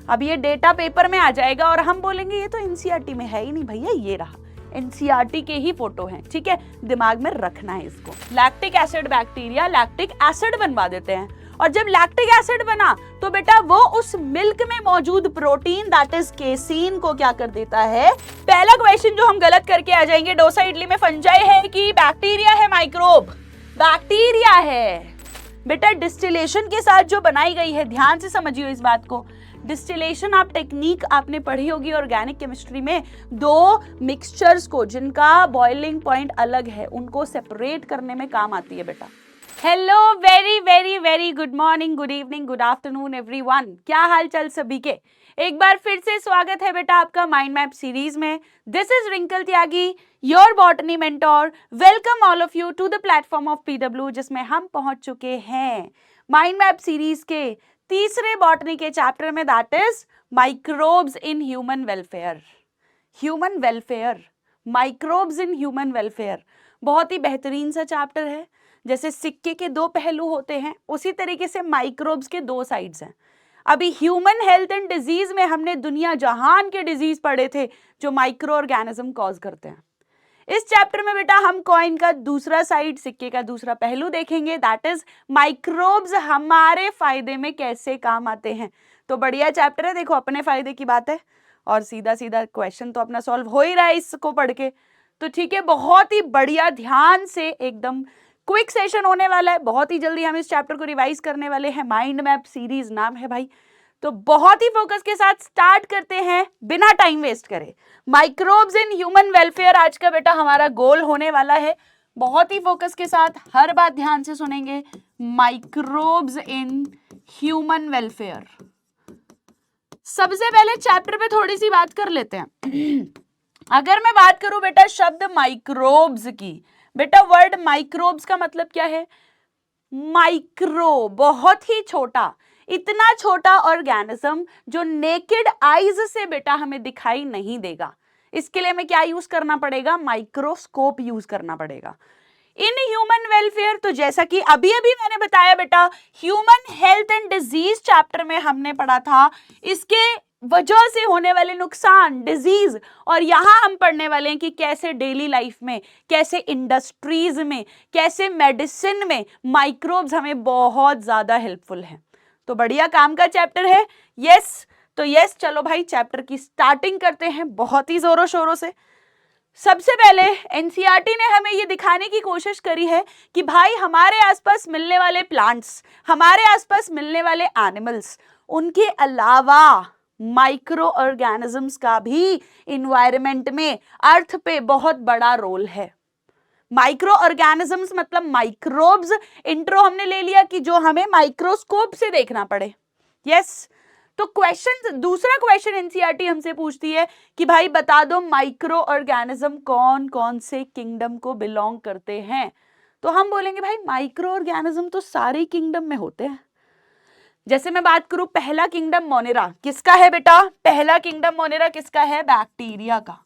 अब ये data paper में आ जाएगा और हम बोलेंगे ये तो एनसीईआरटी में है ही नहीं भैया, ये रहा एनसीईआरटी के ही फोटो हैं, ठीक है, दिमाग में रखना है इसको। Lactic acid bacteria lactic acid बनवा देते हैं, और जब लैक्टिक एसिड बना तो बेटा वो उस मिल्क में मौजूद प्रोटीन दैट इज केसीन को क्या कर देता है। पहला क्वेश्चन जो हम गलत करके आ जाएंगे, डोसा इडली में फंजाई है कि बैक्टीरिया है, माइक्रोब बैक्टीरिया है बेटा। डिस्टिलेशन के साथ जो बनाई गई है, ध्यान से समझिए इस बात को, डिस्टिलेशन आप टेक्निक आपने पढ़ी होगी ऑर्गेनिक केमिस्ट्री में, दो मिक्सचर्स को जिनका बॉइलिंग पॉइंट अलग है उनको सेपरेट करने में काम आती है बेटा। Hello, very very very good morning, good evening, good afternoon everyone, क्या हाल चाल सभी के। एक बार फिर से स्वागत है बेटा आपका माइंड मैप सीरीज में। This is Rinkal Tyagi, your botany mentor. Welcome all of you to the platform of PW, जिसमें हम पहुंच चुके हैं माइंड मैप सीरीज के तीसरे बॉटनी के चैप्टर में, that is microbes in human welfare. Human welfare, microbes in human welfare, बहुत ही बेहतरीन सा चैप्टर है। जैसे सिक्के के दो पहलू होते हैं, उसी तरीके से माइक्रोब्स के दो साइड्स हैं। अभी ह्यूमन हेल्थ एंड डिजीज में हमने दुनिया जहान के डिजीज पढ़े थे जो माइक्रो ऑर्गेनिज्म कॉज करते हैं। इस चैप्टर में बेटा हम कॉइन का दूसरा साइड, सिक्के का दूसरा पहलू देखेंगे, दैट इज माइक्रोब्स हमारे फायदे में कैसे काम आते हैं। तो बढ़िया चैप्टर है, देखो अपने फायदे की बात है और सीधा सीधा क्वेश्चन तो अपना सॉल्व हो ही रहा है इसको पढ़ के। तो ठीक है, बहुत ही बढ़िया, ध्यान से, एकदम क्विक सेशन होने वाला है। बहुत ही जल्दी हम इस चैप्टर को रिवाइज करने वाले हैं, माइंड मैप सीरीज नाम है भाई। तो बहुत ही फोकस के साथ स्टार्ट करते हैं बिना टाइम वेस्ट करे। माइक्रोब्स इन ह्यूमन वेलफेयर आज का बेटा हमारा गोल होने वाला है। बहुत ही फोकस के साथ हर बात ध्यान से सुनेंगे। Microbes in human welfare. सबसे पहले चैप्टर पे थोड़ी सी बात कर लेते हैं। अगर मैं बात करूं बेटा शब्द माइक्रोब्स की, बेटा वर्ड माइक्रोब्स का मतलब क्या है? माइक्रो, बहुत ही छोटा, इतना छोटा ऑर्गेनिज्म जो नेकेड आईज से बेटा हमें दिखाई नहीं देगा। इसके लिए हमें क्या यूज करना पड़ेगा? माइक्रोस्कोप यूज करना पड़ेगा। इन ह्यूमन वेलफेयर, तो जैसा कि अभी अभी मैंने बताया बेटा, human health and disease chapter में हमने पढ़ा था इसके वजह से होने वाले नुकसान, डिजीज, और यहां हम पढ़ने वाले हैं कि कैसे डेली लाइफ में, कैसे इंडस्ट्रीज में, कैसे मेडिसिन में माइक्रोब्स हमें बहुत ज्यादा हेल्पफुल हैं। तो बढ़िया काम का चैप्टर है। यस, तो यस, चलो भाई चैप्टर की स्टार्टिंग करते हैं बहुत ही जोरों शोरों से। सबसे पहले एनसीईआरटी ने हमें ये दिखाने की कोशिश करी है कि भाई हमारे आसपास मिलने वाले प्लांट्स, हमारे आसपास मिलने वाले एनिमल्स, उनके अलावा माइक्रो ऑर्गेनिजम्स का भी इन्वायरमेंट में, अर्थ पे बहुत बड़ा रोल है। माइक्रो ऑर्गेनिजम्स मतलब माइक्रोब्स, इंट्रो हमने ले लिया कि जो हमें माइक्रोस्कोप से देखना पड़े। यस, तो क्वेश्चन, दूसरा क्वेश्चन एनसीईआरटी हमसे पूछती है कि भाई बता दो माइक्रो ऑर्गेनिज्म कौन कौन से किंगडम को बिलोंग करते हैं। तो हम बोलेंगे भाई माइक्रो ऑर्गेनिज्म तो सारे किंगडम में होते हैं। जैसे मैं बात करूं पहला किंगडम मोनेरा, किसका है बेटा? पहला किंगडम मोनेरा किसका है? बैक्टीरिया का।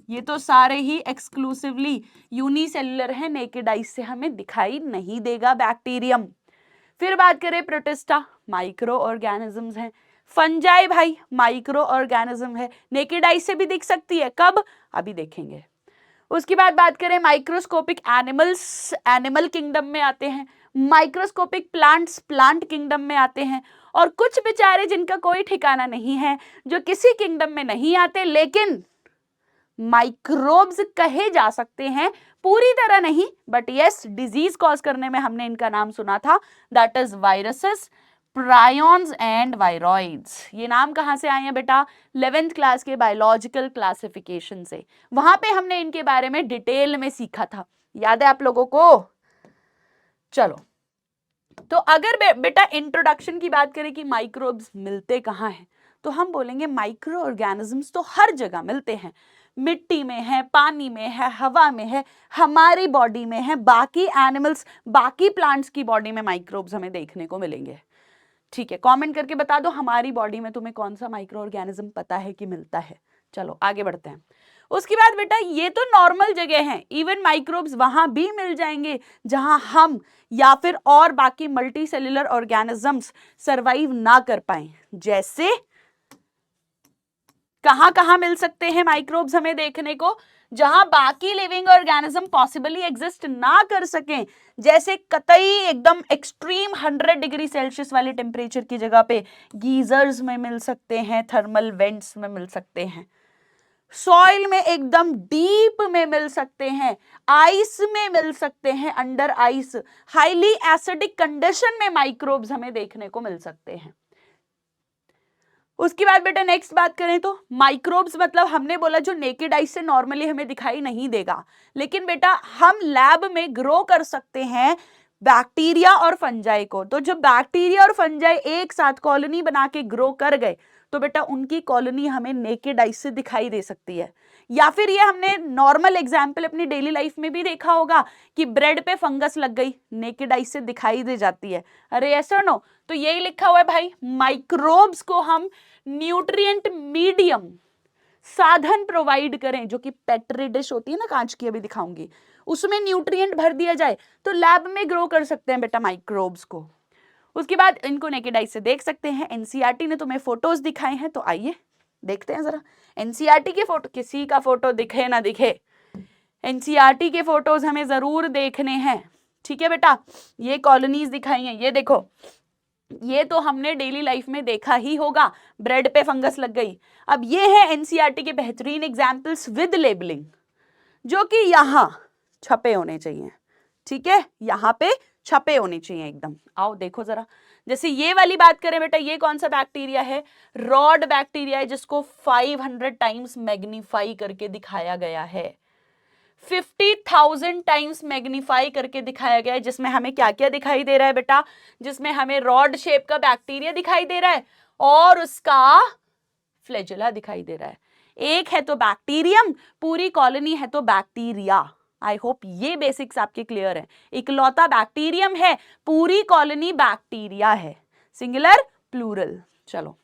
ये तो सारे ही एक्सक्लूसिवली यूनिसेल्युलर है, नेकेड आइज से हमें दिखाई नहीं देगा बैक्टीरियम। फिर बात करें प्रोटिस्टा, माइक्रो ऑर्गेनिजम्स हैं। फंजाई भाई माइक्रो ऑर्गेनिज्म है, नेकेड आइज से भी दिख सकती है, कब? अभी देखेंगे। उसके बाद बात करें माइक्रोस्कोपिक एनिमल्स, एनिमल किंगडम में आते हैं। माइक्रोस्कोपिक प्लांट्स, प्लांट किंगडम में आते हैं। और कुछ बेचारे जिनका कोई ठिकाना नहीं है, जो किसी किंगडम में नहीं आते लेकिन माइक्रोब्स कहे जा सकते हैं, पूरी तरह नहीं, बट यस डिजीज कॉज करने में हमने इनका नाम सुना था, that is viruses, prions and viroids. ये नाम कहां से आए हैं बेटा? 11th क्लास के बायोलॉजिकल क्लासिफिकेशन से। वहां पे हमने इनके बारे में डिटेल में सीखा था, याद है आप लोगों को? चलो, तो अगर बेटा इंट्रोडक्शन की बात करें कि माइक्रोब्स मिलते कहाँ हैं, तो हम बोलेंगे माइक्रो ऑर्गेनिजम्स तो हर जगह मिलते हैं। मिट्टी में है, पानी में है, हवा में है, हमारी बॉडी में है, बाकी एनिमल्स, बाकी प्लांट्स की बॉडी में माइक्रोब्स हमें देखने को मिलेंगे। ठीक है, कमेंट करके बता दो हमारी बॉडी में तुम्हें कौन सा माइक्रो ऑर्गेनिज्म पता है कि मिलता है। चलो आगे बढ़ते हैं। उसके बाद बेटा ये तो नॉर्मल जगह है, इवन माइक्रोब्स वहां भी मिल जाएंगे जहां हम या फिर और बाकी मल्टी सेल्यूलर ऑर्गेनिजम्स सरवाइव ना कर पाए। जैसे कहां कहां मिल सकते हैं माइक्रोब्स हमें देखने को, जहां बाकी लिविंग ऑर्गेनिज्म पॉसिबली एग्जिस्ट ना कर सकें, जैसे कतई एकदम एक्सट्रीम 100 डिग्री सेल्सियस वाले टेम्परेचर की जगह पे गीजर्स में मिल सकते हैं, थर्मल वेंट्स में मिल सकते हैं, सॉइल में एकदम डीप में मिल सकते हैं, आइस में मिल सकते हैं, under ice highly acidic condition में माइक्रोब्स हमें देखने को मिल सकते हैं। उसके बाद बेटा नेक्स्ट बात करें तो माइक्रोब्स मतलब हमने बोला जो नेकेड आई से नॉर्मली हमें दिखाई नहीं देगा, लेकिन बेटा हम लैब में ग्रो कर सकते हैं बैक्टीरिया और फंजाई को। तो जब बैक्टीरिया और फंजाई एक साथ कॉलोनी बना के ग्रो कर गए तो बेटा उनकी कॉलोनी हमें नेकेड आई से दिखाई दे सकती है। या फिर ये हमने नॉर्मल एग्जाम्पल अपनी डेली लाइफ में भी देखा होगा कि ब्रेड पे फंगस लग गई, नेकेड आई से दिखाई दे जाती है। अरे ऐसा नो, तो यही लिखा हुआ है भाई, माइक्रोब्स को हम न्यूट्रिएंट मीडियम साधन प्रोवाइड करें, जो कि पेट्री डिश होती है ना कांच की, अभी दिखाऊंगी, उसमें न्यूट्रिएंट भर दिया जाए तो लैब में ग्रो कर सकते हैं बेटा माइक्रोब्स को। उसके बाद इनको नेकेड आई से देख सकते हैं। एनसीईआरटी ने तुम्हें फोटोज दिखाए हैं, तो आइए देखते हैं जरा एनसीईआरटी के फोटो। किसी का फोटो दिखे ना दिखे, एनसीईआरटी के फोटोज हमें जरूर देखने हैं, ठीक है बेटा। ये कॉलोनीज दिखाई हैं, ये देखो, ये तो हमने डेली लाइफ में देखा ही होगा, ब्रेड पे फंगस लग गई। अब ये है एनसीईआरटी के बेहतरीन एग्जाम्पल्स विद लेबलिंग, जो कि यहां छपे होने चाहिए, ठीक है, यहां पे छपे होने चाहिए एकदम। आओ देखो जरा, जैसे ये वाली बात करें बेटा, ये कौन सा बैक्टीरिया है, रॉड बैक्टीरिया है, जिसको 500 टाइम्स मैग्नीफाई करके दिखाया गया है, 50,000 टाइम्स मैग्नीफाई करके दिखाया गया है। जिसमें हमें क्या क्या दिखाई दे रहा है बेटा, जिसमें हमें रॉड शेप का बैक्टीरिया दिखाई दे रहा है और उसका फ्लैजेला दिखाई दे रहा है। एक है तो बैक्टीरियम, पूरी कॉलोनी है तो बैक्टीरिया। आई होप ये बेसिक्स आपके क्लियर है। इकलौता बैक्टीरियम है, पूरी कॉलोनी बैक्टीरिया है, सिंगुलर प्लूरल। चलो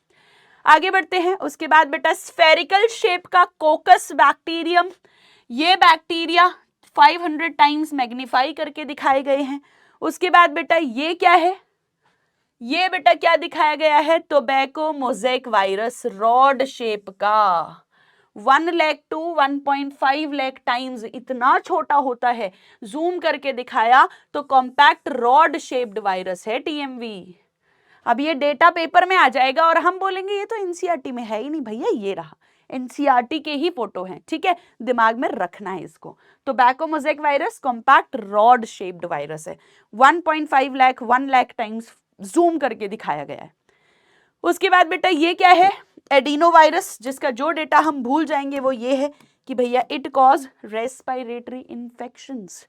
आगे बढ़ते हैं। उसके बाद बेटा स्फेरिकल शेप का कोकस बैक्टीरियम, ये बैक्टीरिया 500 टाइम्स मैग्नीफाई करके दिखाए गए हैं। उसके बाद बेटा ये क्या है, ये बेटा क्या दिखाया गया है, tobacco mosaic virus, rod shape का 1 लाख टू 1.5 लाख टाइम्स इतना छोटा होता है, जूम करके दिखाया तो कॉम्पैक्ट रॉड शेप्ड वायरस है टीएमवी। अब ये डेटा पेपर में आ जाएगा और हम बोलेंगे ये तो एनसीईआरटी में है ही नहीं भैया, ये रहा एनसीईआरटी के ही फोटो हैं, ठीक है, दिमाग में रखना है इसको। Tobacco mosaic virus compact rod shaped virus है, 1.5 लाख 1 लाख टाइम्स जूम करके दिखाया गया है। उसके बाद बेटा ये क्या है, एडिनो वायरस, जिसका जो डेटा हम भूल जाएंगे वो ये है कि भैया it cause respiratory infections,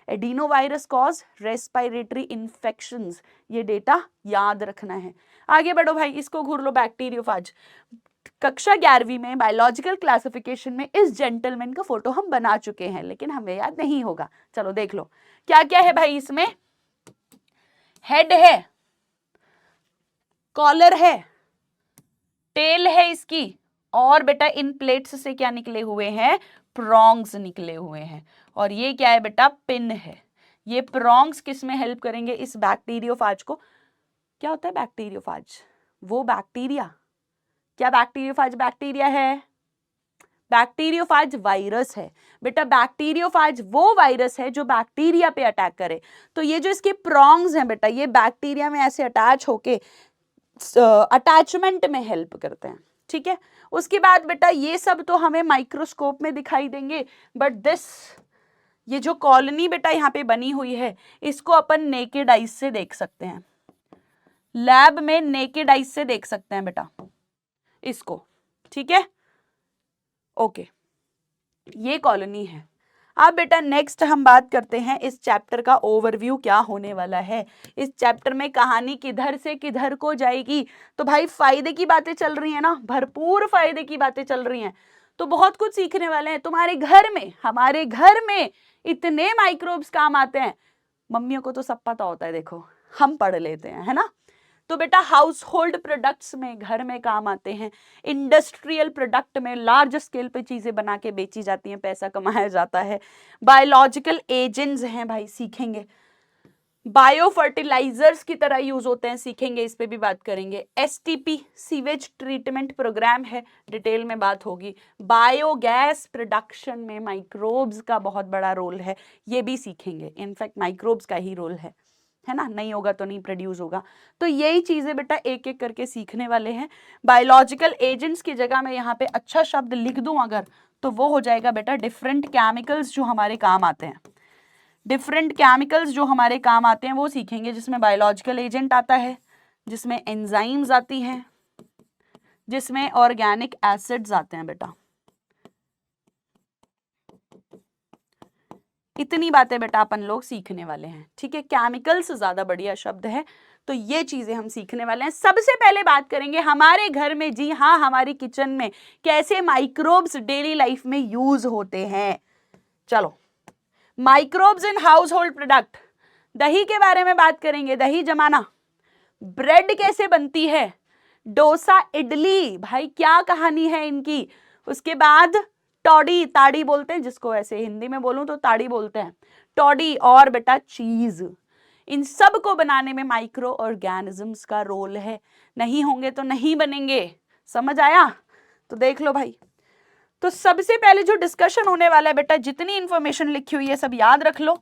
adeno virus cause respiratory infections, ये डेटा याद रखना है। आगे बढ़ो भाई, इसको घूर लो, बैक्टीरियोफाज। कक्षा 11वीं में बायोलॉजिकल क्लासिफिकेशन में इस जेंटलमैन का फोटो हम बना चुके हैं, लेकिन हमें याद नहीं होगा। चलो देख लो क्या क्या है भाई, इसमें हेड है, कॉलर है, टेल है इसकी, और बेटा इन प्लेट्स से क्या निकले हुए हैं, प्रोंग्स निकले हुए हैं। और ये क्या है बेटा, पिन है। ये प्रोंग्स किस में हेल्प करेंगे, इस बैक्टीरियोफाज को। क्या होता है बैक्टीरियोफाज, वो बैक्टीरिया, क्या बैक्टीरियोफाज बैक्टीरिया है, बैक्टीरियोफाज वायरस है बेटा। बैक्टीरियोफाज वो वायरस है जो बैक्टीरिया पे अटैक करे। तो ये जो इसके प्रोंग्स हैं बेटा, ये बैक्टीरिया में ऐसे अटैच होके अटैचमेंट में हेल्प करते हैं, ठीक है। उसके बाद बेटा ये सब तो हमें माइक्रोस्कोप में दिखाई देंगे, बट दिस, ये जो कॉलोनी बेटा यहाँ पे बनी हुई है, इसको अपन नेकेड आइज से देख सकते हैं, लैब में नेकेड आइज से देख सकते हैं बेटा इसको, ठीक है, ओके, ये कॉलोनी है। अब बेटा नेक्स्ट हम बात करते हैं इस चैप्टर का ओवरव्यू क्या होने वाला है। इस चैप्टर में कहानी किधर से किधर को जाएगी, तो भाई फायदे की बातें चल रही हैं ना, भरपूर फायदे की बातें चल रही हैं, तो बहुत कुछ सीखने वाले हैं। तुम्हारे घर में, हमारे घर में इतने माइक्रोब्स काम आते हैं, मम्मियों को तो सब पता होता है, देखो हम पढ़ लेते हैं, है ना। तो बेटा हाउस होल्ड प्रोडक्ट्स में, घर में काम आते हैं। इंडस्ट्रियल प्रोडक्ट में लार्ज स्केल पे चीजें बना के बेची जाती हैं, पैसा कमाया जाता है। बायोलॉजिकल एजेंट्स हैं भाई, सीखेंगे। बायो फर्टिलाइजर्स की तरह यूज होते हैं, सीखेंगे, इस पे भी बात करेंगे। एसटीपी सीवेज ट्रीटमेंट प्रोग्राम है, डिटेल में बात होगी। बायोगैस प्रोडक्शन में माइक्रोब्स का बहुत बड़ा रोल है, ये भी सीखेंगे। इनफैक्ट माइक्रोब्स का ही रोल है ना, नहीं होगा तो नहीं प्रोड्यूस होगा। तो यही चीजें बेटा एक एक करके सीखने वाले हैं। बायोलॉजिकल एजेंट्स की जगह मैं यहाँ पे अच्छा शब्द लिख दूं अगर, तो वो हो जाएगा बेटा डिफरेंट केमिकल्स जो हमारे काम आते हैं। डिफरेंट केमिकल्स जो हमारे काम आते हैं वो सीखेंगे, जिसमें बायोलॉजिकल एजेंट आता है, जिसमें एंजाइम्स आती हैं, जिसमें ऑर्गेनिक एसिड्स आते हैं बेटा। इतनी बातें बेटा अपन लोग सीखने वाले हैं, ठीक है। केमिकल्स ज्यादा बढ़िया शब्द है, तो ये चीजें हम सीखने वाले हैं। सबसे पहले बात करेंगे हमारे घर में, जी हाँ हमारी किचन में कैसे माइक्रोब्स डेली लाइफ में यूज होते हैं। चलो, microbes in house hold product. दही के बारे में बात करेंगे, दही जमाना। ब्रेड कैसे बनती है, डोसा, इडली, भाई क्या कहानी है इनकी। उसके बाद टॉडी, ताड़ी बोलते हैं जिसको, ऐसे हिंदी में बोलूं तो ताड़ी बोलते हैं, टॉडी। और बेटा चीज, इन सब को बनाने में माइक्रो ऑर्गेनिजम्स का रोल है, नहीं होंगे तो नहीं बनेंगे। समझ आया? तो देख लो भाई। तो सबसे पहले जो डिस्कशन होने वाला है बेटा, जितनी इंफॉर्मेशन लिखी हुई है सब याद रख लो।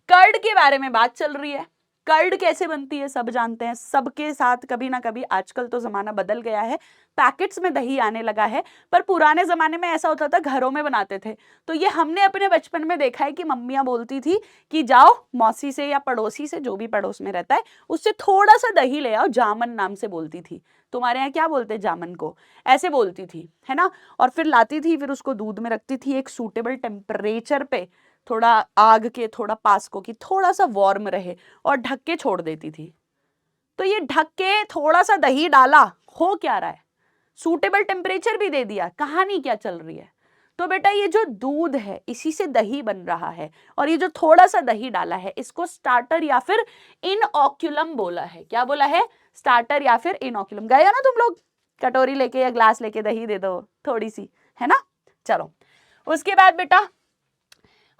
कर्ड के बारे में बात चल रही है। कर्ड कैसे बनती है सब जानते हैं, सबके साथ कभी ना कभी। आजकल तो जमाना बदल गया है, पैकेट्स में दही आने लगा है, पर पुराने जमाने में ऐसा होता था घरों में बनाते थे। तो ये हमने अपने बचपन में देखा है कि मम्मियां बोलती थी कि जाओ मौसी से या पड़ोसी से, जो भी पड़ोस में रहता है, उससे थोड़ा सा दही ले आओ। जामन नाम से बोलती थी, तुम्हारे यहाँ क्या बोलते हैं जामन को, ऐसे बोलती थी, है ना। और फिर लाती थी, फिर उसको दूध में रखती थी एक सूटेबल टेम्परेचर पे, थोड़ा आग के थोड़ा पास को, कि थोड़ा सा वार्म रहे, और ढक के छोड़ देती थी। तो ये ढक के थोड़ा सा दही डाला, हो क्या रहा है, सूटेबल टेम्परेचर भी दे दिया, कहानी क्या चल रही है। तो बेटा ये जो दूध है इसी से दही बन रहा है, और ये जो थोड़ा सा दही डाला है इसको स्टार्टर या फिर इनओक्युलम बोला है। क्या बोला है? स्टार्टर या फिर इनओक्युलम। गए हो ना तुम लोग, कटोरी लेके या ग्लास लेके दही दे दो थोड़ी सी, है ना। चलो, उसके बाद बेटा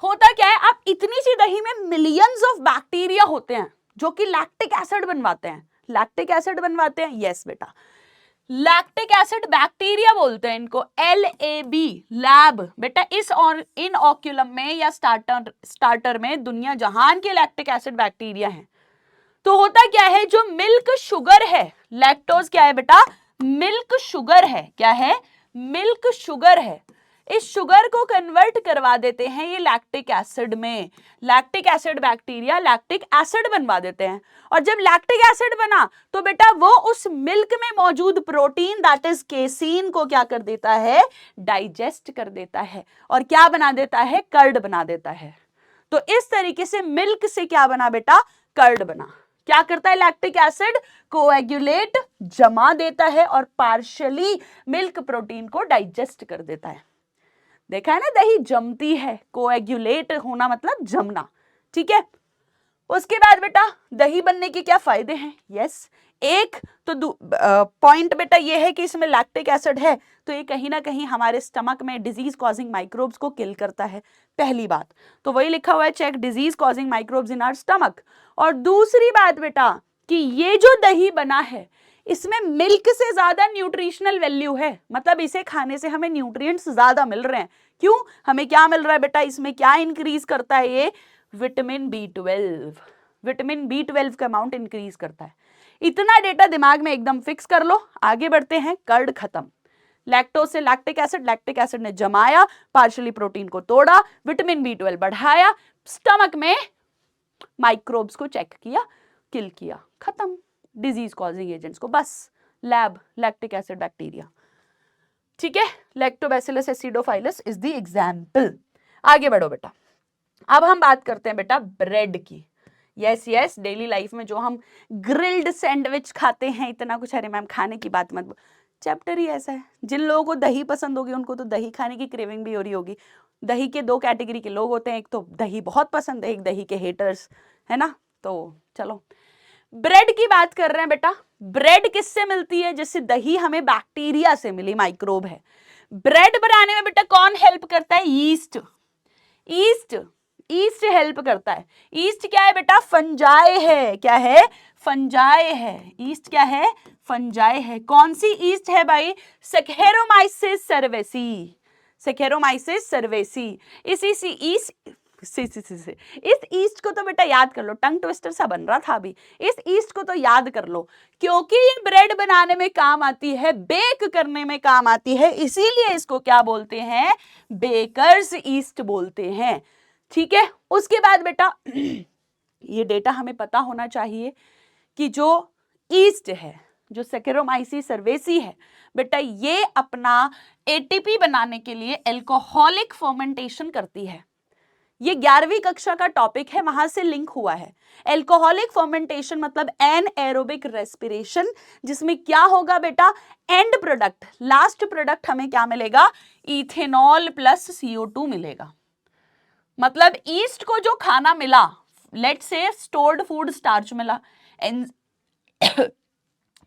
होता क्या है, आप इतनी सी दही में मिलियंस ऑफ बैक्टीरिया होते हैं जो कि लैक्टिक एसिड बनवाते हैं। लैक्टिक एसिड बनवाते हैं, यस बेटा, लैक्टिक एसिड बैक्टीरिया बोलते हैं इनको, LAB, लैब। बेटा इस और इनओक्युलम में या स्टार्टर में दुनिया जहान के लैक्टिक एसिड बैक्टीरिया हैं। तो होता क्या है, जो मिल्क शुगर है, लैक्टोज क्या है बेटा, मिल्क शुगर है। क्या है? मिल्क शुगर है। इस शुगर को कन्वर्ट करवा देते हैं ये लैक्टिक एसिड में। Lactic acid bacteria lactic acid बनवा देते हैं, और जब लैक्टिक एसिड बना तो बेटा वो उस मिल्क में मौजूद प्रोटीन दैट इज केसीन को क्या कर देता है, डाइजेस्ट कर देता है, और क्या बना देता है, कर्ड बना देता है। तो इस तरीके से मिल्क से क्या बना बेटा, कर्ड बना। क्या करता है लैक्टिक एसिड, कोएगुलेट, जमा देता है, और पार्शियली मिल्क प्रोटीन को डाइजेस्ट कर देता है। देखा है ना, दही जमती है, कोएगुलेट होना मतलब जमना, ठीक है। उसके बाद बेटा दही बनने के क्या फायदे हैं, यस। एक तो पॉइंट बेटा ये है कि इसमें लैक्टिक एसिड है, तो ये कहीं ना कहीं हमारे स्टमक में डिजीज कॉजिंग माइक्रोब्स को किल करता है, पहली बात। तो वही लिखा हुआ है, check disease causing microbes in our stomach. और दूसरी बात बेटा कि ये जो दही बना है इसमें मिल्क से ज्यादा न्यूट्रिशनल वैल्यू है, मतलब इसे खाने से हमें न्यूट्रिएंट्स ज्यादा मिल रहे हैं। क्यों? हमें क्या मिल रहा है बेटा, इसमें क्या इंक्रीज करता है ये, विटामिन B12। विटामिन B12 का अमाउंट इंक्रीज करता है। इतना डेटा दिमाग में एकदम फिक्स कर लो। आगे बढ़ते हैं, कर्ड खत्म, लैक्टोज से लैक्टिक एसिड ने जमाया, पार्शियली प्रोटीन को तोड़ा, विटामिन B12 बढ़ाया, स्टमक में माइक्रोब्स को चेक किया, किल किया, खत्म डिजीज कॉजिंग एजेंट्स को, बस लैब, लैक्टिक एसिड बैक्टीरिया, ठीक है। Lactobacillus acidophilus is the example. आगे बढ़ो बेटा, अब हम बात करते हैं बेटा ब्रेड की। यस, डेली लाइफ में जो हम ग्रिल्ड सैंडविच खाते हैं, इतना कुछ, अरे मैम खाने की बात मत, चैप्टर ही ऐसा है। जिन लोगों को दही पसंद होगी उनको तो दही खाने की क्रेविंग भी हो रही होगी। दही के दो कैटेगरी के लोग होते हैं, एक तो दही बहुत पसंद है, एक दही के हेटर्स, है ना। तो चलो, ब्रेड की बात कर रहे हैं बेटा, ब्रेड किससे मिलती है? जैसे दही हमें बैक्टीरिया से मिली, माइक्रोब है। ब्रेड बनाने में बेटा कौन हेल्प करता है? यीस्ट। ईस्ट, ईस्ट हेल्प करता है। ईस्ट क्या है बेटा? फंजाई है। क्या है? फंजाई है। ईस्ट क्या है? फंजाई है। कौन सी ईस्ट है भाई? सेकेरोमाइसिस सर्वेसी। सेकेरोमाइसिस सर्वेसी। इसी सी ईस्ट इस ईस्ट को तो बेटा याद कर लो, टंग ट्विस्टर सा बन रहा था अभी। इस ईस्ट को तो याद कर लो, क्योंकि ये ब्रेड बनाने में काम आती है, बेक करने में काम आती है, इसीलिए इसको क्या बोलते हैं? बेकर्स ईस्ट बोलते हैं। ठीक है, उसके बाद बेटा ये डेटा हमें पता होना चाहिए कि जो ईस्ट है, जो सेकेरोमाइसिस सर्वेसी है बेटा, ये अपना एटीपी बनाने के लिए एल्कोहलिक फर्मेंटेशन करती है। ये 11वीं कक्षा का टॉपिक है, वहां से लिंक हुआ है। एल्कोहलिक फर्मेंटेशन मतलब एनएरोबिक रेस्पिरेशन, जिसमें क्या होगा बेटा? एंड प्रोडक्ट, लास्ट प्रोडक्ट हमें क्या मिलेगा? इथेनॉल प्लस CO2 मिलेगा। मतलब ईस्ट को जो खाना मिला, let's say stored food starch मिला,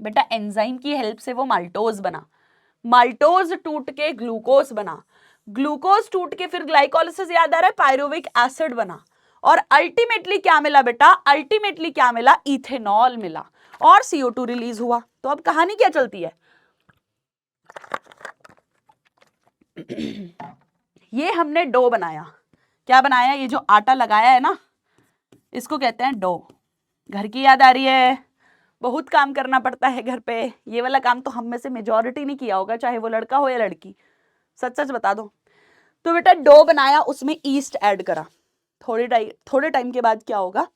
बेटा एंजाइम की हेल्प से वो माल्टोज बना, माल्टोज टूट के ग्लूकोज बना, ग्लूकोज टूट के फिर ग्लाइकोलाइसिस, याद आ रहा है, पायरुविक एसिड बना, और अल्टीमेटली क्या मिला बेटा? अल्टीमेटली क्या मिला? इथेनॉल मिला और CO2 रिलीज हुआ। तो अब कहानी क्या चलती है? ये हमने डो बनाया। क्या बनाया? ये जो आटा लगाया है ना, इसको कहते हैं डो। घर की याद आ रही है? बहुत काम करना पड़ता है घर पे। ये वाला काम तो हम में से मेजॉरिटी नहीं किया होगा, चाहे वो लड़का हो या लड़की। सच सच बता दो। तो बेटा डो बनाया, उसमें ईस्ट ऐड करा। थोड़े टाइम के बाद क्या होगा?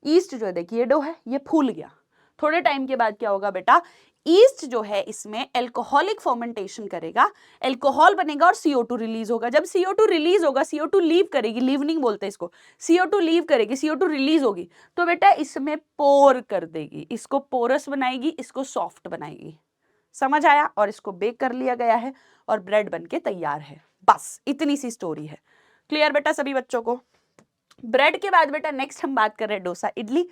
ईस्ट जो है, देखिए डो है, ये फूल गया। थोड़े टाइम के बाद क्या होगा बेटा? ईस्ट जो है इसमें एल्कोहलिक फर्मेंटेशन करेगा, एल्कोहल बनेगा और CO2 रिलीज होगा। जब CO2 रिलीज होगा, CO2 लीव करेगी, लीव नहीं बोलते इसको, CO2 लीव करेगी, CO2 रिलीज होगी, तो बेटा इसमें पोर कर देगी, इसको पोरस बनाएगी, इसको सॉफ्ट बनाएगी। समझ आया? और इसको बेक कर लिया गया है और ब्रेड बनके तैयार है। बस इतनी सी स्टोरी है। क्लियर बेटा सभी बच्चों को? ब्रेड के बाद बेटा नेक्स्ट हम बात कर रहे हैं डोसा इडली।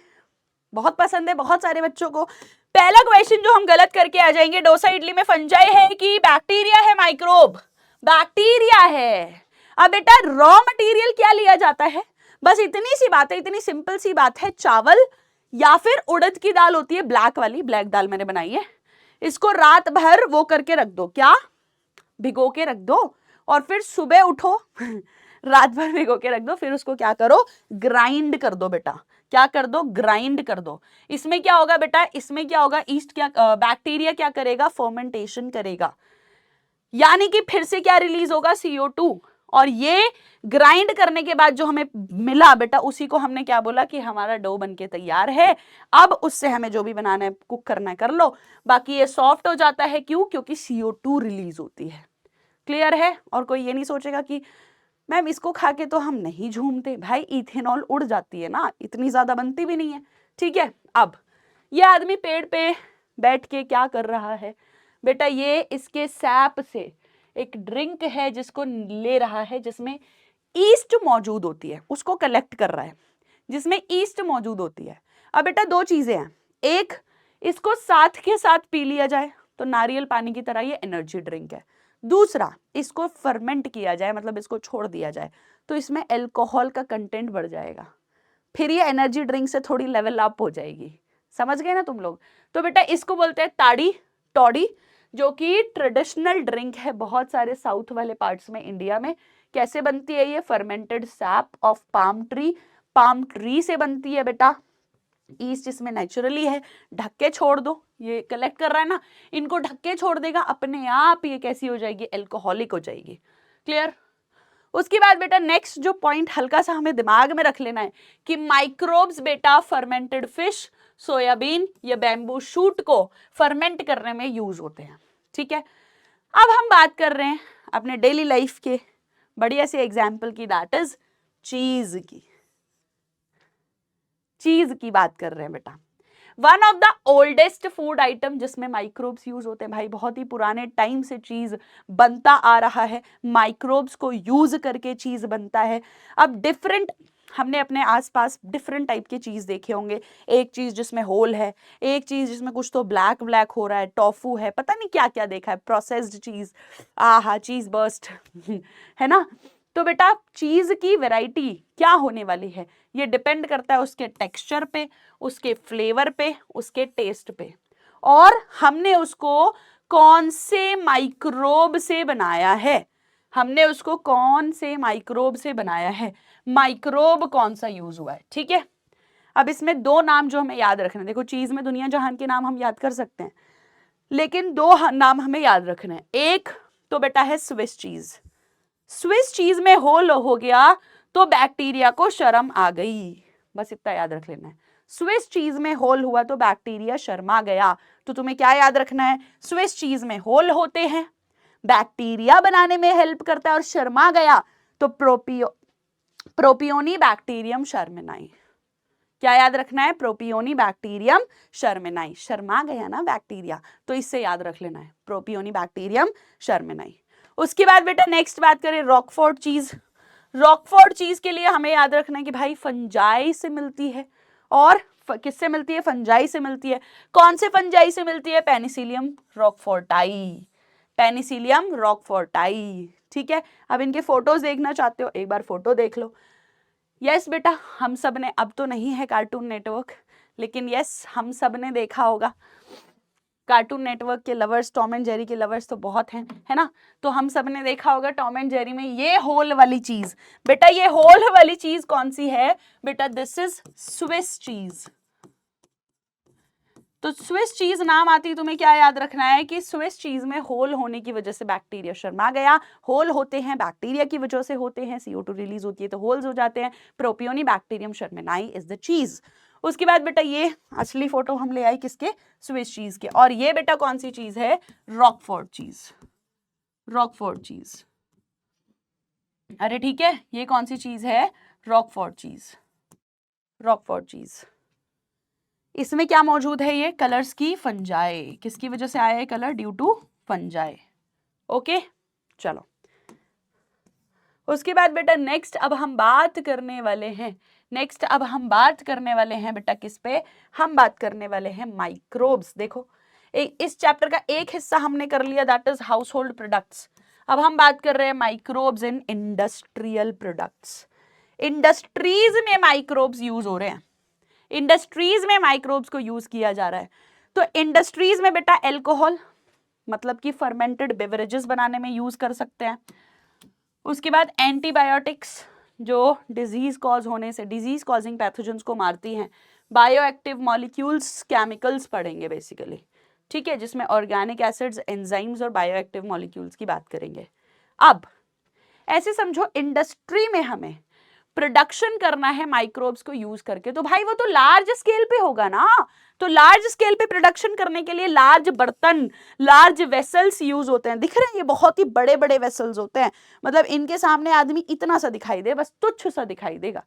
बहुत पसंद है बहुत सारे बच्चों को। पहला क्वेश्चन जो हम गलत करके आ जाएंगे, डोसा इडली में फंजाई है कि बैक्टीरिया है? माइक्रोब, बैक्टीरिया है। अब बेटा रॉ मटेरियल क्या लिया जाता है? बस इतनी सी बात है, इतनी सिंपल सी बात है, चावल या फिर उड़द की दाल होती है, ब्लैक वाली, ब्लैक दाल मैंने बनाई है। इसको रात भर वो करके रख दो, क्या? भिगो के रख दो, और फिर सुबह उठो रात भर भिगो के रख दो, फिर उसको क्या करो? ग्राइंड कर दो बेटा। क्या कर दो? ग्राइंड कर दो। इसमें क्या होगा बेटा? इसमें क्या होगा? ईस्ट क्या, बैक्टीरिया क्या करेगा? फर्मेंटेशन करेगा, यानी कि फिर से क्या रिलीज होगा? CO2। और ये ग्राइंड करने के बाद जो हमें मिला बेटा, उसी को हमने क्या बोला कि हमारा डो बनके तैयार है। अब उससे हमें जो भी बनाना है, कुक करना है, कर लो। बाकी ये सॉफ्ट हो जाता है, क्यों? क्योंकि CO2 रिलीज होती है। क्लियर है? और कोई ये नहीं सोचेगा कि मैम इसको खा के तो हम नहीं झूमते। भाई इथेनॉल उड़ जाती है ना, इतनी ज्यादा बनती भी नहीं है। ठीक है, अब ये आदमी पेड़ पे बैठ के क्या कर रहा है बेटा? ये इसके सैप से एक ड्रिंक है जिसको ले रहा है, जिसमें ईस्ट मौजूद होती है, उसको कलेक्ट कर रहा है, जिसमें ईस्ट मौजूद होती है। अब बेटा दो चीजें हैं, एक इसको साथ के साथ पी लिया जाए तो नारियल पानी की तरह ये एनर्जी ड्रिंक है। दूसरा, इसको फर्मेंट किया जाए, मतलब इसको छोड़ दिया जाए, तो इसमें अल्कोहल का कंटेंट बढ़ जाएगा, फिर ये एनर्जी ड्रिंक से थोड़ी लेवल अप हो जाएगी। समझ गए ना तुम लोग? तो बेटा इसको बोलते हैं ताड़ी, टॉडी, जो कि ट्रेडिशनल ड्रिंक है बहुत सारे साउथ वाले पार्ट्स में इंडिया में। कैसे बनती है ये? Fermented SAP of palm tree से बनती है बेटा। ईस्ट इसमें नेचुरली है, ढक के छोड़ दो, ये कलेक्ट कर रहा है ना, इनको ढक के छोड़ देगा, अपने आप ये कैसी हो जाएगी? अल्कोहलिक हो जाएगी। क्लियर? उसके बाद बेटा नेक्स्ट जो पॉइंट हल्का सा हमें दिमाग में रख लेना है कि माइक्रोब्स बेटा फर्मेंटेड फिश, सोयाबीन या बैम्बू शूट को फर्मेंट करने में यूज होते हैं। ठीक है, अब हम बात कर रहे हैं अपने डेली लाइफ के बढ़िया से एग्जाम्पल की, दैट इज चीज की। चीज की बात कर रहे हैं बेटा। One of the oldest food item जिसमें माइक्रोब्स यूज होते हैं। भाई बहुत ही पुराने टाइम से चीज बनता आ रहा है, माइक्रोब्स को यूज करके चीज बनता है। अब डिफरेंट हमने अपने आसपास डिफरेंट टाइप की चीज देखे होंगे, एक चीज जिसमें होल है, एक चीज जिसमें कुछ तो ब्लैक ब्लैक हो रहा है, टोफू है, पता नहीं क्या क्या देखा है, प्रोसेस्ड चीज, आहा चीज बर्स्ट है ना। तो बेटा चीज की वैरायटी क्या होने वाली है, ये डिपेंड करता है उसके टेक्सचर पे, उसके फ्लेवर पे, उसके टेस्ट पे, और हमने उसको कौन से माइक्रोब से बनाया है, हमने उसको कौन से माइक्रोब से बनाया है, माइक्रोब कौन सा यूज हुआ है। ठीक है, अब इसमें दो नाम जो हमें याद रखना है, देखो चीज में दुनिया जहान के नाम हम याद कर सकते हैं, लेकिन दो नाम हमें याद रखना है। एक तो बेटा है स्विस चीज, स्विस चीज में होल हो गया तो बैक्टीरिया को शर्म आ गई, बस इतना याद रख लेना है। स्विस चीज में होल हुआ तो बैक्टीरिया शर्मा गया, तो तुम्हें क्या याद रखना है, स्विस चीज में होल होते हैं, बैक्टीरिया बनाने में हेल्प करता है, और शर्मा गया तो प्रोपियोनी बैक्टीरियम शर्मिनाई। क्या याद रखना है, प्रोपियोनी बैक्टीरियम शर्मिनाई, शर्मा गया ना बैक्टीरिया, तो इससे याद रख लेना है प्रोपियोनी बैक्टीरियम शर्मिनाई। उसके बाद बेटा नेक्स्ट बात करें रॉकफोर्ड चीज। रॉकफोर्ड चीज के लिए हमें याद रखना है कि भाई फंजाई से मिलती है, और किससे मिलती है, फंजाई से मिलती है। कौन से फंजाई से मिलती है, पेनिसिलियम रॉकफोर्टाई, पेनिसिलियम रॉकफोर्टाई। ठीक है, अब इनके फोटोज देखना चाहते हो, एक बार फोटो देख लो। यस बेटा, हम सब ने, अब तो नहीं है कार्टून नेटवर्क, लेकिन यस हम सब ने देखा होगा, कार्टून नेटवर्क के लवर्स, टॉम एंड जेरी के लवर्स तो बहुत हैं, है ना। तो हम सब ने देखा होगा टॉम एंड जेरी में ये होल वाली चीज, बेटा ये होल वाली चीज कौन सी है बेटा, दिस इज स्विस चीज। तो स्विस चीज नाम आती है, तुम्हें क्या याद रखना है कि स्विस चीज में होल होने की वजह से बैक्टीरिया शर्मा गया, होल होते हैं बैक्टीरिया की वजह से होते हैं, CO2 रिलीज होती है तो होल्स हो जाते हैं, प्रोपियोनी बैक्टीरियम शर्मिनाई इज द चीज। उसके बाद बेटा ये असली फोटो हम ले आए किसके, स्विस चीज के, और ये बेटा कौन सी चीज है, रॉकफोर्ड चीज, रॉकफोर्ड चीज। अरे ठीक है, ये कौन सी चीज है, रॉकफोर्ड चीज, रॉकफोर्ड चीज। इसमें क्या मौजूद है, ये कलर्स की फंजाई, किसकी वजह से आया है colour, due to fungi. Okay चलो, उसके बाद बेटा नेक्स्ट अब हम बात करने वाले हैं, नेक्स्ट अब हम बात करने वाले हैं बेटा किस पे, हम बात करने वाले हैं माइक्रोब्स। देखो इस चैप्टर का एक हिस्सा हमने कर लिया, that is house hold products. अब हम बात कर रहे हैं microbes in industrial products. Industries में माइक्रोब्स यूज हो रहे हैं, इंडस्ट्रीज में माइक्रोब्स को यूज किया जा रहा है। तो इंडस्ट्रीज में बेटा एल्कोहल, मतलब कि फर्मेंटेड बेवरेजेस बनाने में यूज कर सकते हैं। उसके बाद एंटीबायोटिक्स, जो डिजीज कॉज होने से, डिजीज कॉजिंग पैथोजेंस को मारती हैं। बायोएक्टिव मॉलिक्यूल्स, केमिकल्स पढ़ेंगे बेसिकली, ठीक है, जिसमें ऑर्गेनिक एसिड्स, एंजाइम्स और बायोएक्टिव मॉलिक्यूल्स की बात करेंगे। अब ऐसे समझो इंडस्ट्री में हमें प्रोडक्शन करना है माइक्रोब्स को यूज करके, तो भाई वो तो लार्ज स्केल पे होगा ना, तो लार्ज स्केल पे प्रोडक्शन करने के लिए लार्ज बर्तन, लार्ज वेसल्स यूज होते हैं। दिख रहे हैं, ये बहुत ही बड़े बड़े वेसल्स होते हैं, मतलब इनके सामने आदमी इतना सा दिखाई दे, बस तुच्छ सा दिखाई देगा।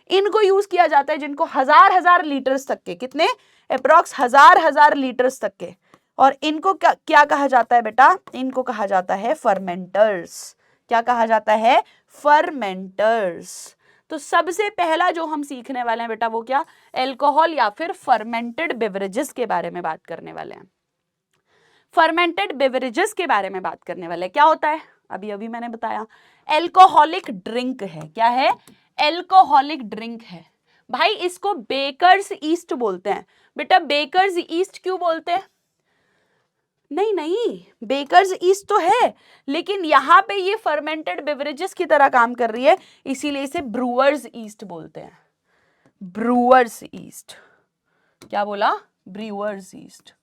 इनको यूज किया जाता है, जिनको हजार हजार लीटर्स तक के, कितने अप्रॉक्स हजार हजार लीटर्स तक के, और इनको क्या कहा जाता है बेटा, इनको कहा जाता है फर्मेंटर्स। क्या कहा जाता है, फर्मेंटर्स। तो सबसे पहला जो हम सीखने वाले हैं बेटा वो क्या, अल्कोहल या फिर फर्मेंटेड बेवरेजेस के बारे में बात करने वाले हैं। फर्मेंटेड बेवरेजेस के बारे में बात करने वाले हैं। क्या होता है, अभी अभी मैंने बताया, अल्कोहलिक ड्रिंक है। क्या है, अल्कोहलिक ड्रिंक है। भाई इसको बेकर्स ईस्ट बोलते हैं। बेटा बेकर्स ईस्ट क्यों बोलते हैं, नहीं नहीं, बेकर्स ईस्ट तो है, लेकिन यहां पे ये फर्मेंटेड बेवरेजेस की तरह काम कर रही है, इसीलिए इसे ब्रूअर्स ईस्ट बोलते हैं। ब्रूअर्स ईस्ट, क्या बोला, brewers yeast.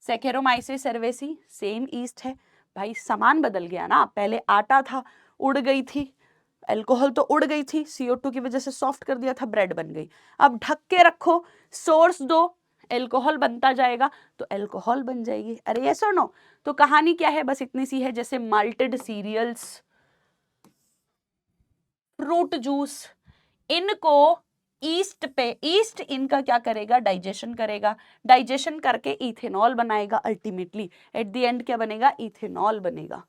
Saccharomyces सर्वेसी same east है। भाई सामान बदल गया ना, पहले आटा था, उड़ गई थी, अल्कोहल तो उड़ गई थी, CO2 की वजह से सॉफ्ट कर दिया था, ब्रेड बन गई। अब ढक के रखो, सोर्स दो, अल्कोहल बनता जाएगा तो अल्कोहल बन जाएगी। अरे यस और नो। तो कहानी क्या है, बस इतनी सी है, जैसे माल्टेड सीरियल्स, फ्रूट जूस, इनको ईस्ट पे, ईस्ट इनका क्या करेगा, डाइजेशन करेगा, डाइजेशन करके इथेनॉल बनाएगा, अल्टीमेटली एट द एंड क्या बनेगा, इथेनॉल बनेगा।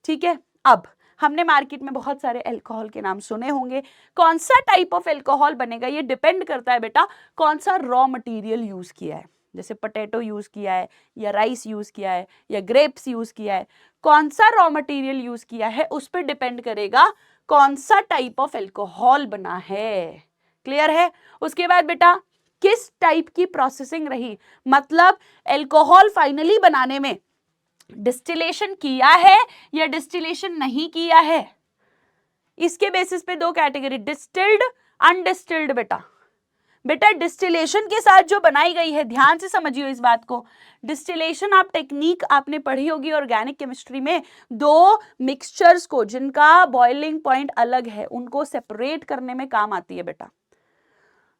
ठीक है, अब हमने मार्केट में बहुत सारे अल्कोहल के नाम सुने होंगे। कौन सा टाइप ऑफ अल्कोहल बनेगा ये डिपेंड करता है बेटा कौन सा रॉ मटेरियल यूज किया है। जैसे पोटैटो यूज किया है या राइस यूज किया है या ग्रेप्स यूज किया है, कौन सा रॉ मटेरियल यूज किया है उस पर डिपेंड करेगा कौन सा टाइप ऑफ अल्कोहल बना है। क्लियर है? उसके बाद बेटा किस टाइप की प्रोसेसिंग रही, मतलब अल्कोहल फाइनली बनाने में डिस्टिलेशन किया है या डिस्टिलेशन नहीं किया है, इसके बेसिस पे दो कैटेगरी, डिस्टिल्ड अनडिस्टिल्ड। बेटा डिस्टिलेशन के साथ जो बनाई गई है, ध्यान से समझिए इस बात को, डिस्टिलेशन आप टेक्निक आपने पढ़ी होगी ऑर्गेनिक केमिस्ट्री में, दो मिक्सचर्स को जिनका बॉइलिंग पॉइंट अलग है उनको सेपरेट करने में काम आती है बेटा।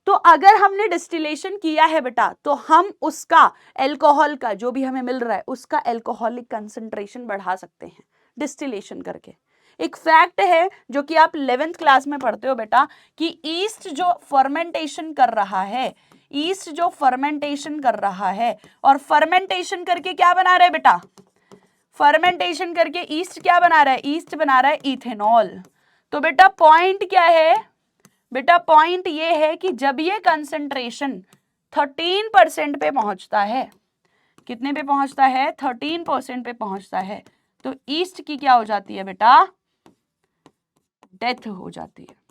तो अगर हमने डिस्टिलेशन किया है बेटा तो हम उसका अल्कोहल का जो भी हमें मिल रहा है उसका अल्कोहलिक कंसंट्रेशन बढ़ा सकते हैं डिस्टिलेशन करके। एक फैक्ट है जो कि आप 11th क्लास में पढ़ते हो बेटा कि ईस्ट जो फर्मेंटेशन कर रहा है, ईस्ट जो फर्मेंटेशन कर रहा है और फर्मेंटेशन करके क्या बना रहा है बेटा, फर्मेंटेशन करके ईस्ट क्या बना रहा है, ईस्ट बना रहा है इथेनॉल। तो बेटा पॉइंट क्या है, बेटा पॉइंट ये है कि जब ये कंसंट्रेशन 13% पे पहुंचता है, कितने पे पहुंचता है, 13% पे पहुंचता है, तो ईस्ट की क्या हो जाती है बेटा, डेथ हो जाती है।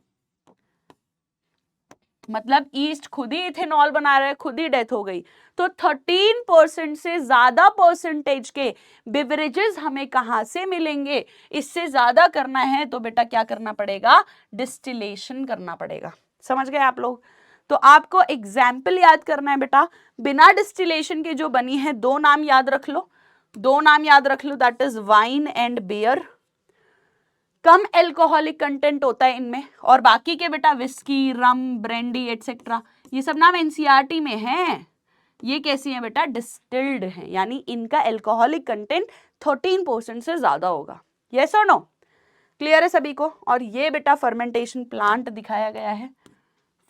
मतलब ईस्ट खुद ही इथेनॉल बना रहा है, खुद ही डेथ हो गई। तो 13% से ज्यादा परसेंटेज के बेवरेजेस हमें कहां से मिलेंगे, इससे ज्यादा करना है तो बेटा क्या करना पड़ेगा, डिस्टिलेशन करना पड़ेगा। समझ गए आप लोग? तो आपको एग्जाम्पल याद करना है बेटा, बिना डिस्टिलेशन के जो बनी है दो नाम याद रख लो, दो नाम याद रख लो, that is wine and beer. कम एल्कोहलिक कंटेंट होता है इनमें, और बाकी के बेटा विस्की, रम, ब्रेंडी एटसेट्रा, ये सब नाम एनसीईआरटी में हैं। ये कैसी है बेटा, डिस्टिल्ड है, यानी इनका एल्कोहलिक कंटेंट 13% से ज्यादा होगा। यस और नो? क्लियर है सभी को? और ये बेटा फर्मेंटेशन प्लांट दिखाया गया है,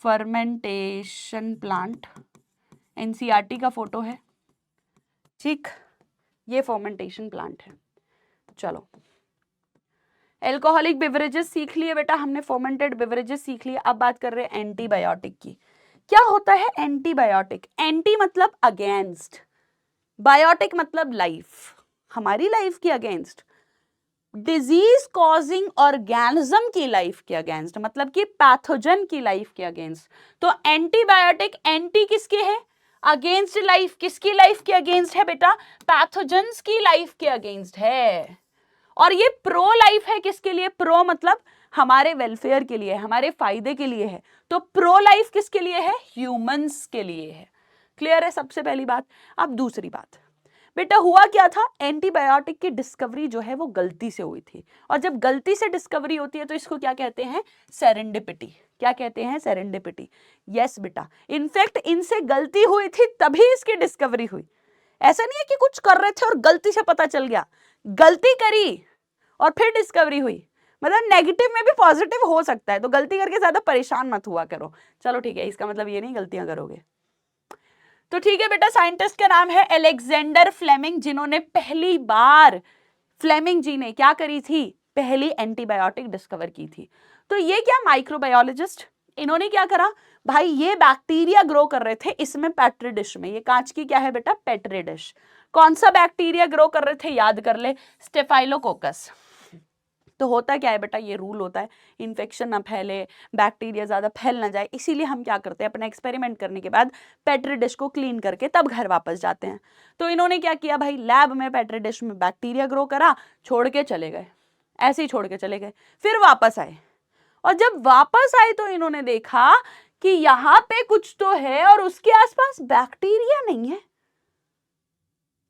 फर्मेंटेशन प्लांट एनसीईआरटी का फोटो है, ठीक, ये फर्मेंटेशन प्लांट है। चलो एल्कोहलिक बेवरेजेस सीख लिए बेटा हमने, फर्मेंटेड बेवरेजेस सीख लिए। अब बात कर रहे हैं एंटीबायोटिक की। क्या होता है एंटीबायोटिक? एंटी मतलब अगेंस्ट, बायोटिक मतलब लाइफ, हमारी लाइफ के अगेंस्ट, डिजीज कॉजिंग ऑर्गेनिज्म की लाइफ के अगेंस्ट, मतलब कि पैथोजन की लाइफ के अगेंस्ट। तो एंटीबायोटिक एंटी किसके है, अगेंस्ट लाइफ। किसकी लाइफ के अगेंस्ट है बेटा, पैथोजन्स की लाइफ के अगेंस्ट है। और ये प्रो लाइफ है, किसके लिए, प्रो मतलब हमारे वेलफेयर के लिए, हमारे फायदे के लिए है। तो प्रो लाइफ किसके लिए है, ह्यूमंस के लिए है। क्लियर है सबसे पहली बात। अब दूसरी बात बेटा, हुआ क्या था, एंटीबायोटिक की डिस्कवरी जो है वो गलती से हुई थी, और जब गलती से डिस्कवरी होती है तो इसको क्या कहते हैं, सेरेंडिपिटी। क्या कहते हैं, सेरेंडिपिटी। यस बेटा, इनफैक्ट इनसे गलती हुई थी तभी इसकी डिस्कवरी हुई। ऐसा नहीं है कि कुछ कर रहे थे और गलती से पता चल गया, गलती करी और फिर डिस्कवरी हुई। मतलब नेगेटिव में भी पॉजिटिव हो सकता है, तो गलती करके ज्यादा परेशान मत हुआ करो। चलो ठीक है, इसका मतलब ये नहीं गलतियां करोगे। तो ठीक है बेटा, साइंटिस्ट का नाम है अलेक्जेंडर फ्लेमिंग, जिन्होंने पहली बार, फ्लेमिंग जी ने क्या करी थी, पहली एंटीबायोटिक डिस्कवर की थी। तो ये क्या माइक्रोबायोलॉजिस्ट, इन्होंने क्या करा भाई, ये बैक्टीरिया ग्रो कर रहे थे इसमें, पेट्री डिश में, ये कांच की क्या है बेटा, पेट्री डिश। कौन सा बैक्टीरिया ग्रो कर रहे थे, याद कर ले, स्टेफाइलोकोकस। तो होता क्या है बेटा, ये रूल होता है, इन्फेक्शन ना फैले, बैक्टीरिया ज्यादा फैल ना जाए, इसीलिए हम क्या करते हैं, अपना एक्सपेरिमेंट करने के बाद पेट्री डिश को क्लीन करके तब घर वापस जाते हैं। तो इन्होंने क्या किया भाई, लैब में पेट्री डिश में बैक्टीरिया ग्रो करा, छोड़ के चले गए, ऐसे ही छोड़ के चले गए, फिर वापस आए। और जब वापस आए तो इन्होंने देखा कि यहाँ पे कुछ तो है और उसके आसपास बैक्टीरिया नहीं है,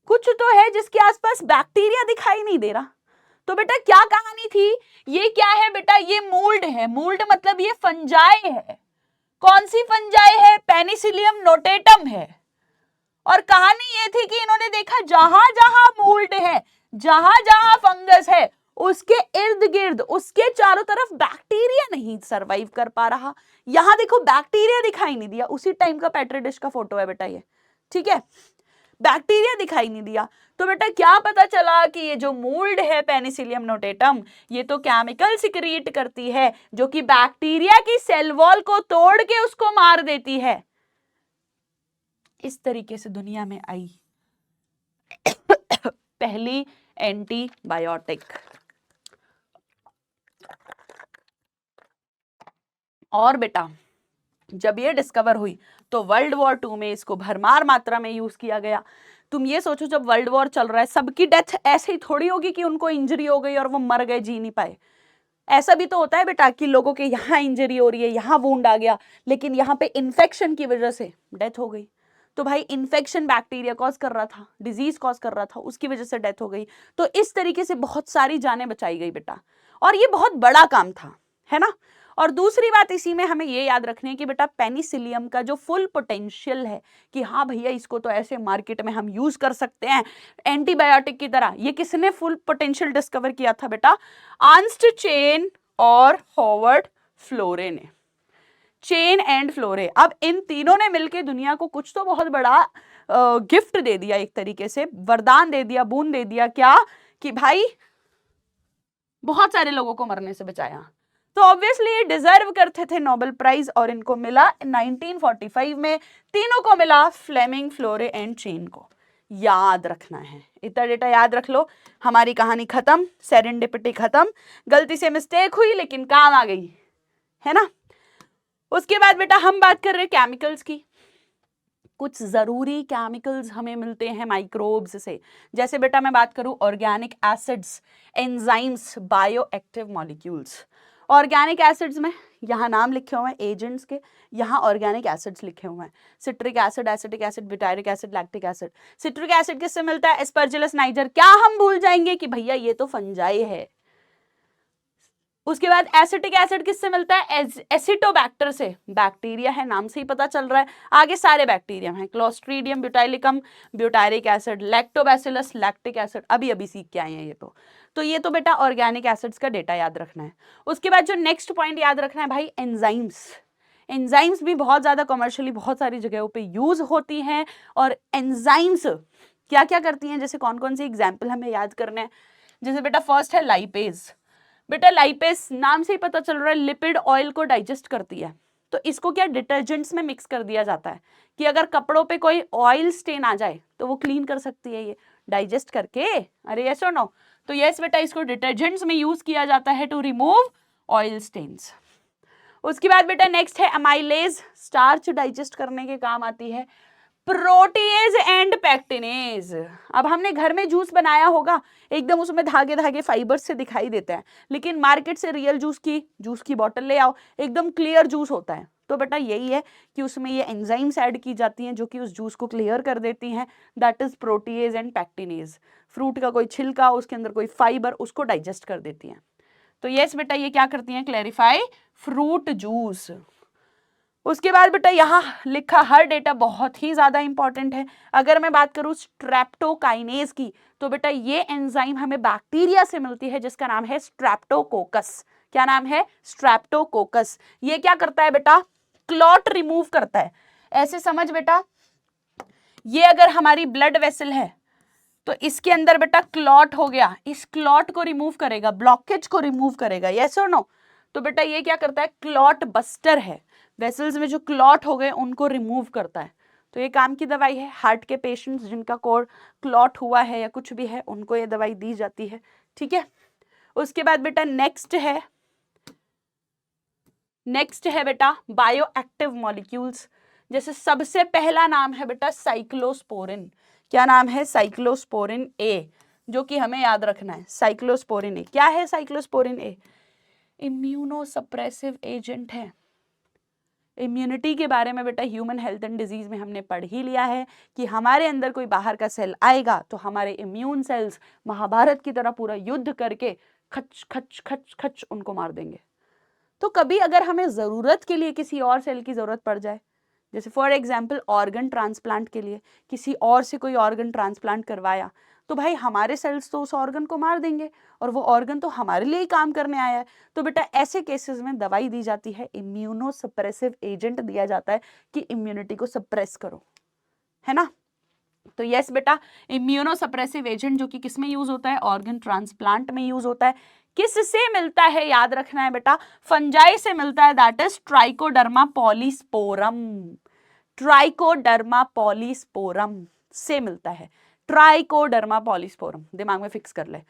कुछ तो है जिसके आसपास बैक्टीरिया दिखाई नहीं दे रहा। तो बेटा क्या कहानी थी, ये क्या है बेटा, ये मोल्ड है। मोल्ड मतलब ये फंजाई है। कौन सी फंजाई है, पेनिसिलियम नोटेटम है। और कहानी ये थी कि इन्होंने देखा जहां जहां मोल्ड है, जहां जहां फंगस है, उसके इर्द गिर्द, उसके चारों तरफ बैक्टीरिया नहीं सरवाइव कर पा रहा। यहां देखो बैक्टीरिया दिखाई नहीं दिया। उसी टाइम का पेट्री डिश का फोटो है बेटा ये, ठीक है। बैक्टीरिया दिखाई नहीं दिया। तो बेटा क्या पता चला कि ये जो मोल्ड है पेनिसिलियम नोटेटम, ये तो केमिकल सिक्रीट करती है जो कि बैक्टीरिया की सेल वॉल को तोड़ के उसको मार देती है। इस तरीके से दुनिया में आई पहली एंटीबायोटिक। और बेटा जब ये डिस्कवर हुई तो वर्ल्ड वॉर 2 में इसको भरमार मात्रा में यूज किया गया। तुम ये सोचो, जब वर्ल्ड वॉर चल रहा है सबकी डेथ ऐसे ही थोड़ी होगी कि उनको इंजरी हो गई और वो मर गए, जी नहीं पाए। ऐसा भी तो होता है बेटा कि लोगों के यहाँ इंजरी हो रही है, यहाँ वुंड आ गया, लेकिन यहाँ पे इन्फेक्शन की वजह से डेथ हो गई। तो भाई इन्फेक्शन बैक्टीरिया कॉज कर रहा था, डिजीज कॉज कर रहा था, उसकी वजह से डेथ हो गई। तो इस तरीके से बहुत सारी जानें बचाई गई बेटा, और ये बहुत बड़ा काम था, है ना। और दूसरी बात इसी में हमें ये याद रखनी है कि बेटा पेनिसिलियम का जो फुल पोटेंशियल है कि हाँ भैया इसको तो ऐसे मार्केट में हम यूज कर सकते हैं एंटीबायोटिक की तरह, ये किसने फुल पोटेंशियल डिस्कवर किया था बेटा? अर्नस्ट चेन और हॉवर्ड फ्लोरे ने। चेन एंड फ्लोरे, अब इन तीनों ने मिलकर दुनिया को कुछ तो बहुत बड़ा गिफ्ट दे दिया, एक तरीके से वरदान दे दिया, बूंद दे दिया। क्या? कि भाई बहुत सारे लोगों को मरने से बचाया। तो ऑब्वियसली ये डिजर्व करते थे नोबेल प्राइज, और इनको मिला 1945 में। तीनों को मिला, फ्लेमिंग, फ्लोरे एंड चेन को। याद रखना है, इतना डेटा याद रख लो। हमारी कहानी खत्म, सेरेंडिपिटी खत्म, गलती से मिस्टेक हुई लेकिन काम आ गई, है ना। उसके बाद बेटा हम बात कर रहे केमिकल्स की। कुछ जरूरी केमिकल्स हमें मिलते हैं माइक्रोब्स से। जैसे बेटा मैं बात करूं organic acids, enzymes, bio active molecules. Organic acids में यहाँ नाम लिखे हुए हैं एजेंट्स के, यहाँ ऑर्गेनिक एसिड्स लिखे हुए हैं। Citric acid, acetic acid, butyric acid, lactic acid. Citric acid किससे मिलता है? Aspergillus niger. क्या हम भूल जाएंगे कि भैया ये तो फंजाई है। उसके बाद एसिटिक एसिड किससे मिलता है? एसिटोबैक्टर से। बैक्टीरिया है, नाम से ही पता चल रहा है। आगे सारे बैक्टीरिया हैं, clostridium butylicum, butyric acid, lactobacillus, lactic acid, अभी अभी सीख के आए हैं ये तो ये तो बेटा ऑर्गेनिक एसिड्स का डेटा याद रखना है। उसके बाद जो नेक्स्ट पॉइंट याद रखना है भाई, एंजाइम्स। एंजाइम्स भी बहुत ज्यादा कमर्शियली बहुत सारी जगहों पे यूज होती हैं। और एंजाइम्स क्या क्या करती हैं, जैसे कौन कौन सी एग्जाम्पल हमें याद करना है। जैसे बेटा फर्स्ट है लाइपेज। बेटा लाइपेज नाम से ही पता चल रहा है लिपिड ऑयल को डाइजेस्ट करती है। तो इसको क्या डिटर्जेंट्स में मिक्स कर दिया जाता है कि अगर कपड़ों पे कोई ऑयल स्टेन आ जाए तो वो क्लीन कर सकती है ये डाइजेस्ट करके। अरे यस और नो? तो यस बेटा, इसको डिटर्जेंट्स में यूज किया जाता है टू रिमूव ऑयल स्टेन्स। उसके बाद बेटा नेक्स्ट है अमाइलेज, स्टार्च डाइजेस्ट करने के काम आती है। Protease and pectinase. अब हमने घर में जूस बनाया होगा, एकदम उसमें धागे धागे फाइबर्स से दिखाई देते हैं, लेकिन मार्केट से रियल जूस की बोतल ले आओ, एकदम क्लियर जूस होता है। तो बेटा यही है कि उसमें ये एंजाइम्स ऐड की जाती हैं जो कि उस जूस को क्लियर कर देती हैं। That is protease and pectinase. Fruit का कोई छिलका, उसके अंदर कोई फाइबर, उसको डाइजेस्ट कर देती हैं। तो यस बेटा, ये क्या करती हैं? Clarify fruit juice. उसके बाद बेटा यहाँ लिखा हर डेटा बहुत ही ज्यादा इंपॉर्टेंट है। अगर मैं बात करूं स्ट्रेप्टोकाइनेज की, तो बेटा ये एंजाइम हमें बैक्टीरिया से मिलती है जिसका नाम है स्ट्रेप्टोकोकस। क्या नाम है? स्ट्रेप्टोकोकस। ये क्या करता है बेटा? क्लॉट रिमूव करता है। ऐसे समझ बेटा, ये अगर हमारी ब्लड वेसल है तो इसके अंदर बेटा क्लॉट हो गया, इस क्लॉट को रिमूव करेगा, ब्लॉकेज को रिमूव करेगा। यस और नो? तो बेटा ये क्या करता है? क्लॉट बस्टर है। वेसल्स में जो क्लॉट हो गए उनको रिमूव करता है। तो ये काम की दवाई है। हार्ट के पेशेंट्स जिनका कोर क्लॉट हुआ है या कुछ भी है, उनको ये दवाई दी जाती है। ठीक है। उसके बाद बेटा नेक्स्ट है बेटा बायो एक्टिव मॉलिक्यूल्स। जैसे सबसे पहला नाम है बेटा साइक्लोस्पोरिन। क्या नाम है? साइक्लोस्पोरिन ए, जो कि हमें याद रखना है। साइक्लोस्पोरिन ए क्या है? साइक्लोस्पोरिन ए इम्यूनोसप्रेसिव एजेंट है। इम्यूनिटी के बारे में बेटा ह्यूमन हेल्थ एंड डिजीज में हमने पढ़ ही लिया है कि हमारे अंदर कोई बाहर का सेल आएगा तो हमारे इम्यून सेल्स महाभारत की तरह पूरा युद्ध करके खच खच खच खच उनको मार देंगे। तो कभी अगर हमें जरूरत के लिए किसी और सेल की जरूरत पड़ जाए, जैसे फॉर एग्जाम्पल ऑर्गन ट्रांसप्लांट के लिए किसी और से कोई ऑर्गन ट्रांसप्लांट करवाया, तो भाई हमारे सेल्स तो उस ऑर्गन को मार देंगे और वो ऑर्गन तो हमारे लिए ही काम करने आया है। तो बेटा ऐसे केसेस में दवाई दी जाती है, इम्यूनोसप्रेसिव एजेंट दिया जाता है कि इम्यूनिटी को सप्रेस करो, है ना। तो यस बेटा, इम्यूनोसप्रेसिव एजेंट जो कि किस में यूज होता है, ऑर्गन ट्रांसप्लांट में यूज होता है। किससे मिलता है, याद रखना है बेटा, फंजाई से मिलता है, that is trichoderma polysporum. Trichoderma polysporum से मिलता है, ट्राइकोडर्मा पॉलीस्पोरम, दिमाग में फिक्स कर ले।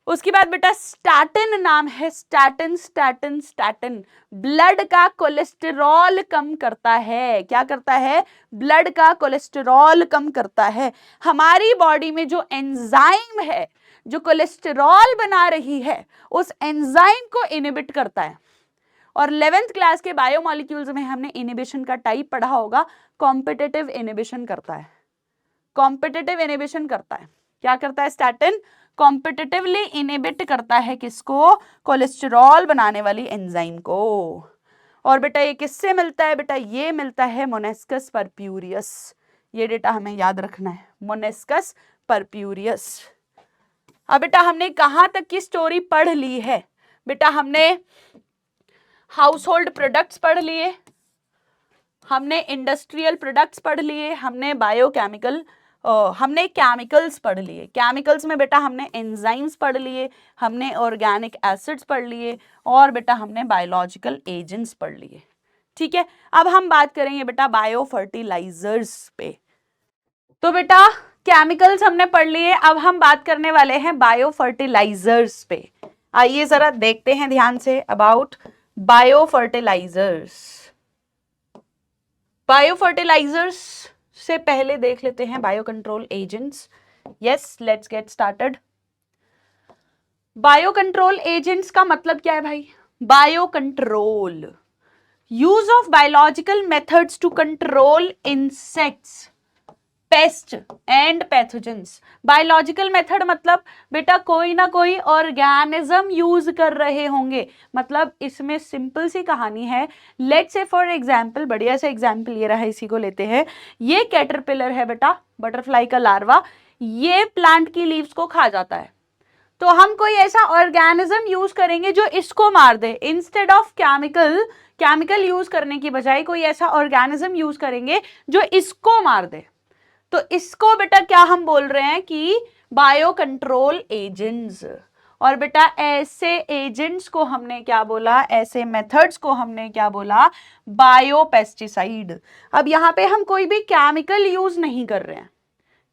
उसके बाद बेटा स्टैटिन नाम है, स्टैटिन स्टैटिन स्टैटिन ब्लड का कोलेस्टेरॉल कम करता है। क्या करता है, ब्लड का कोलेस्टेरॉल कम करता है। हमारी बॉडी में जो एंजाइम है जो कोलेस्टेरॉल बना रही है, उस एंजाइम को इनहिबिट करता है। और 11th क्लास के बायोमॉलिक्यूल्स में हमने इनहिबिशन का टाइप पढ़ा होगा, कॉम्पिटिटिव इनहिबिशन करता है। कॉम्पिटिटिव इनहिबिशन करता है, क्या करता है स्टैटिन, कॉम्पिटिटिवली इनहिबिट करता है किसको, कोलेस्टेरॉल बनाने वाली एंजाइम को। और बेटा ये किससे मिलता है, बेटा ये मिलता है मोनेस्कस परप्यूरियस। ये डेटा हमें याद रखना है, मोनेस्कस परप्यूरियस। अब बेटा हमने कहां तक की स्टोरी पढ़ ली है, बेटा हमने हाउसहोल्ड प्रोडक्ट्स पढ़ लिए, हमने इंडस्ट्रियल प्रोडक्ट्स पढ़ लिए, हमने बायोकेमिकल हमने केमिकल्स पढ़ लिए। केमिकल्स में बेटा हमने एंजाइम्स पढ़ लिए, हमने ऑर्गेनिक एसिड्स पढ़ लिए, और बेटा हमने बायोलॉजिकल एजेंट्स पढ़ लिए। ठीक है, अब हम बात करेंगे बेटा बायो फर्टिलाइजर्स पे। तो बेटा केमिकल्स हमने पढ़ लिए, अब हम बात करने वाले हैं बायो फर्टिलाइजर्स पे। आइए जरा देखते हैं ध्यान से about bio fertilisers. Bio fertilisers से पहले देख लेते हैं bio control agents. Yes, let's get started. Bio control agents का मतलब क्या है भाई, bio control, use of biological methods to control insects, pest and pathogens. Biological method मतलब बेटा कोई ना कोई ऑर्गेनिज्म यूज कर रहे होंगे। मतलब इसमें सिंपल सी कहानी है, लेट्स से फॉर एग्जांपल, बढ़िया सा एग्जांपल ये रहा, इसी को लेते हैं। ये कैटरपिलर है बेटा, बटरफ्लाई का लार्वा, ये प्लांट की लीव्स को खा जाता है। तो हम कोई ऐसा ऑर्गेनिज्म यूज करेंगे जो इसको मार दे। इंस्टेड ऑफ केमिकल यूज करने की बजाय कोई ऐसा ऑर्गेनिज्म यूज करेंगे जो इसको मार दे। तो इसको बेटा क्या हम बोल रहे हैं कि बायो कंट्रोल एजेंट्स। और बेटा ऐसे एजेंट्स को हमने क्या बोला, ऐसे मेथड्स को हमने क्या बोला, बायो पेस्टिसाइड। अब यहाँ पे हम कोई भी केमिकल यूज नहीं कर रहे हैं,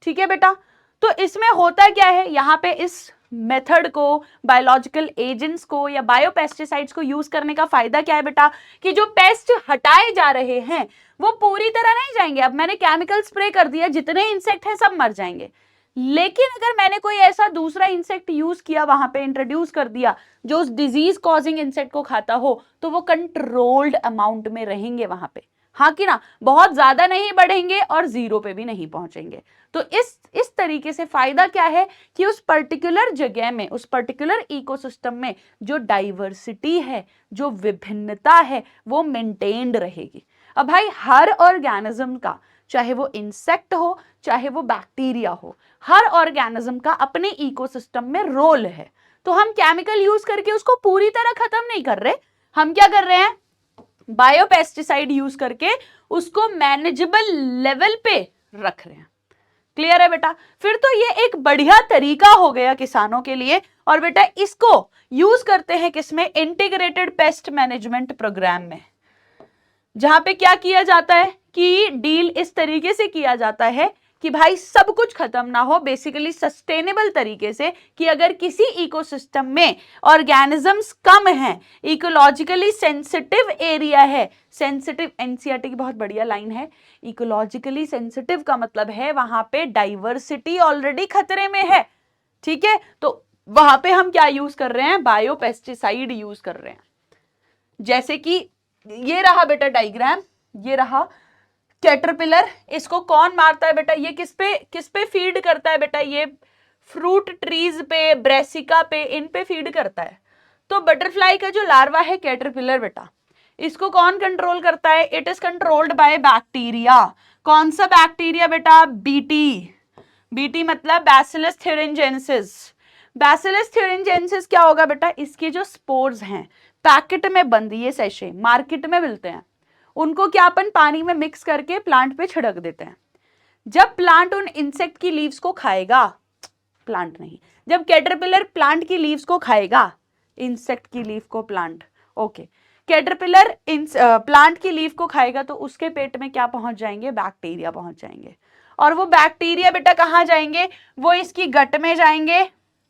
ठीक है बेटा। तो इसमें होता क्या है, यहाँ पे इस मेथड को, बायोलॉजिकल एजेंट्स को या बायोपेस्टिसाइड्स को यूज करने का फायदा क्या है बेटा, कि जो पेस्ट हटाए जा रहे हैं वो पूरी तरह नहीं जाएंगे। अब मैंने केमिकल स्प्रे कर दिया, जितने इंसेक्ट हैं सब मर जाएंगे। लेकिन अगर मैंने कोई ऐसा दूसरा इंसेक्ट यूज किया, वहां पे इंट्रोड्यूस कर दिया जो उस डिजीज कॉजिंग इंसेक्ट को खाता हो, तो वो कंट्रोल्ड अमाउंट में रहेंगे वहां पे, हाँ कि ना, बहुत ज्यादा नहीं बढ़ेंगे और जीरो पे भी नहीं पहुंचेंगे। तो इस तरीके से फायदा क्या है कि उस पर्टिकुलर जगह में, उस पर्टिकुलर इकोसिस्टम में जो डाइवर्सिटी है, जो विभिन्नता है, वो मेंटेन्ड रहेगी। अब भाई हर ऑर्गेनिज्म का, चाहे वो इंसेक्ट हो चाहे वो बैक्टीरिया हो, हर ऑर्गेनिज्म का अपने इकोसिस्टम में रोल है। तो हम केमिकल यूज करके उसको पूरी तरह खत्म नहीं कर रहे, हम क्या कर रहे हैं, बायोपेस्टिसाइड यूज करके उसको मैनेजेबल लेवल पे रख रहे हैं। क्लियर है बेटा। फिर तो ये एक बढ़िया तरीका हो गया किसानों के लिए। और बेटा इसको यूज करते हैं किसमें, इंटीग्रेटेड पेस्ट मैनेजमेंट प्रोग्राम में, जहां पे क्या किया जाता है कि डील इस तरीके से किया जाता है कि भाई सब कुछ खत्म ना हो, बेसिकली सस्टेनेबल तरीके से, कि अगर किसी इकोसिस्टम में ऑर्गेनिजम्स कम हैं, इकोलॉजिकली सेंसिटिव एरिया है, सेंसिटिव, एनसीईआरटी की बहुत बढ़िया लाइन है, इकोलॉजिकली सेंसिटिव का मतलब है वहां पे डाइवर्सिटी ऑलरेडी खतरे में है, ठीक है। तो वहां पे हम क्या यूज कर रहे हैं, बायोपेस्टिसाइड यूज कर रहे हैं। जैसे कि ये रहा बेटा डायग्राम, ये रहा कैटरपिलर, इसको कौन मारता है बेटा, ये किस पे फीड करता है बेटा, ये फ्रूट ट्रीज पे, ब्रेसिका पे, इन पे फीड करता है। तो बटरफ्लाई का जो लार्वा है कैटरपिलर बेटा, इसको कौन कंट्रोल करता है, it is controlled by bacteria. कौन सा बैक्टीरिया बेटा, बीटी मतलब बैसिलस थ्यूरिंजेंसिस। बैसिलस थ्यूरिंजेंसिस क्या होगा बेटा, इसके जो स्पोर्स हैं पैकेट में बंद, ये सैशे मार्केट में मिलते हैं, उनको क्या अपन पानी में मिक्स करके प्लांट पे छिड़क देते हैं। जब प्लांट उन इंसेक्ट की लीव्स को खाएगा, प्लांट नहीं, जब कैटरपिलर प्लांट की लीव्स को खाएगा, इंसेक्ट की लीफ को प्लांट, ओके, कैटरपिलर प्लांट की लीफ को खाएगा तो उसके पेट में क्या पहुंच जाएंगे, बैक्टीरिया पहुंच जाएंगे। और वो बैक्टीरिया बेटा कहाँ जाएंगे, वो इसकी गट में जाएंगे,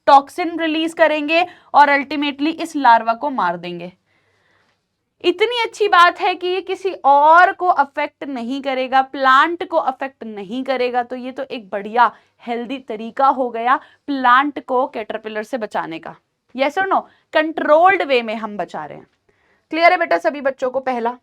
टॉक्सिन रिलीज करेंगे और अल्टीमेटली इस लार्वा को मार देंगे। इतनी अच्छी बात है कि ये किसी और को अफेक्ट नहीं करेगा, प्लांट को अफेक्ट नहीं करेगा, तो ये तो एक बढ़िया हेल्दी तरीका हो गया प्लांट को कैटरपिलर से बचाने का। यस और नो, कंट्रोल्ड वे में हम बचा रहे हैं। क्लियर है बेटा सभी बच्चों को पहला।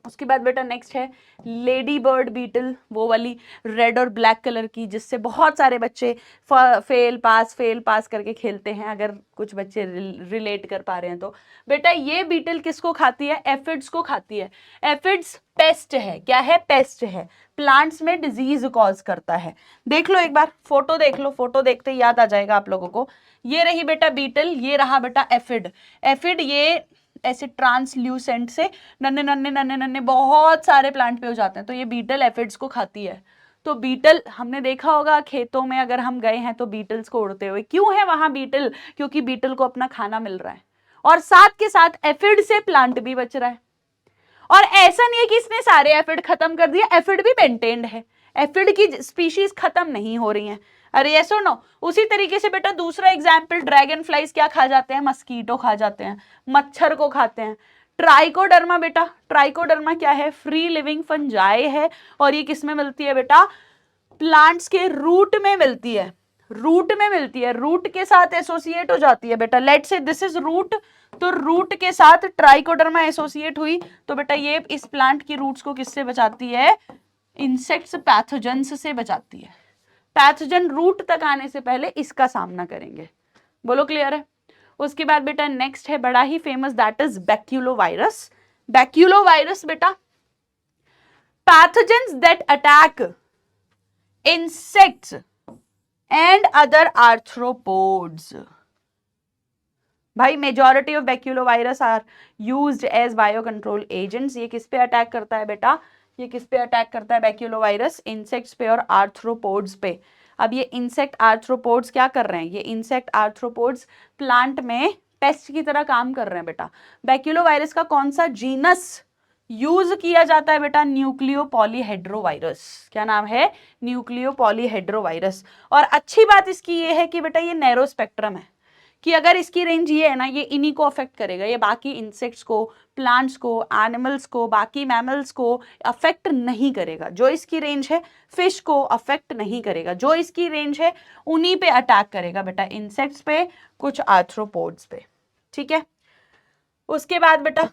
उसके बाद बेटा नेक्स्ट है लेडी बर्ड बीटल, वो वाली रेड और ब्लैक कलर की जिससे बहुत सारे बच्चे फेल पास करके खेलते हैं, अगर कुछ बच्चे रिलेट कर पा रहे हैं तो। बेटा ये बीटल किसको खाती है, एफिड्स को खाती है। एफिड्स पेस्ट है, क्या है, पेस्ट है, प्लांट्स में डिजीज कॉज करता है। देख लो एक बार फोटो देख लो, फोटो देखते ही याद आ जाएगा आप लोगों को। ये रही बेटा बीटल, ये रहा बेटा एफिड। एफिड ये ऐसे ट्रांसल्यूसेंट से नन्हे नन्हे नन्हे नन्हे बहुत सारे प्लांट पे हो जाते हैं, तो ये बीटल एफिड्स को खाती है। तो बीटल हमने देखा होगा खेतों में अगर हम गए हैं तो बीटल्स को उड़ते हुए, क्यों है वहां बीटल, क्योंकि बीटल को अपना खाना मिल रहा है और साथ के साथ एफिड से प्लांट भी बच रहा है। और ऐसा नहीं है कि इसने सारे एफिड खत्म कर दिया, एफिड भी मेंटेन्ड है, एफिड की स्पीशीज खत्म नहीं हो रही हैं। अरे यस और नो। उसी तरीके से बेटा दूसरा एग्जाम्पल, ड्रैगन फ्लाइज क्या खा जाते हैं, मस्कीटो खा जाते हैं, मच्छर को खाते हैं। ट्राइकोडर्मा बेटा, ट्राइकोडर्मा क्या है, फ्री लिविंग फंजाई है और ये किस में मिलती है बेटा, प्लांट्स के रूट में मिलती है, रूट में मिलती है, रूट के साथ एसोसिएट हो जाती है बेटा। लेट से दिस इज रूट, तो रूट के साथ ट्राइकोडर्मा एसोसिएट हुई तो बेटा ये इस प्लांट की रूट्स को किससे बचाती है, इंसेक्ट्स पैथोजेंस से बचाती है। पैथोजन रूट तक आने से पहले इसका सामना करेंगे। बोलो क्लियर है। उसके बाद बेटा नेक्स्ट है बड़ा ही famous, that is baculovirus. Baculovirus बेटा pathogens that attack insects and other arthropods. भाई majority of baculovirus are used as bio control agents. ये किस पे अटैक करता है बेटा, ये किस पे अटैक करता है बैक्यूलोवायरस, इंसेक्ट्स पे और आर्थ्रोपोड्स पे। अब ये इंसेक्ट आर्थ्रोपोड्स क्या कर रहे हैं, ये इंसेक्ट आर्थ्रोपोड्स प्लांट में पेस्ट की तरह काम कर रहे हैं बेटा। बैक्यूलोवायरस का कौन सा जीनस यूज किया जाता है बेटा, न्यूक्लियो पॉलीहेड्रोवायरस। क्या नाम है, न्यूक्लियो पॉलीहेड्रोवायरस। और अच्छी बात इसकी ये है कि बेटा ये नैरो स्पेक्ट्रम है, कि अगर इसकी रेंज ये है ना, ये इन्हीं को अफेक्ट करेगा, ये बाकी इंसेक्ट्स को, प्लांट्स को, एनिमल्स को, बाकी मैमल्स को अफेक्ट नहीं करेगा। जो इसकी रेंज है फिश को अफेक्ट नहीं करेगा, जो इसकी रेंज है उन्हीं पे अटैक करेगा बेटा, इंसेक्ट्स पे, कुछ आर्थ्रोपोड्स पे। ठीक है। उसके बाद बेटा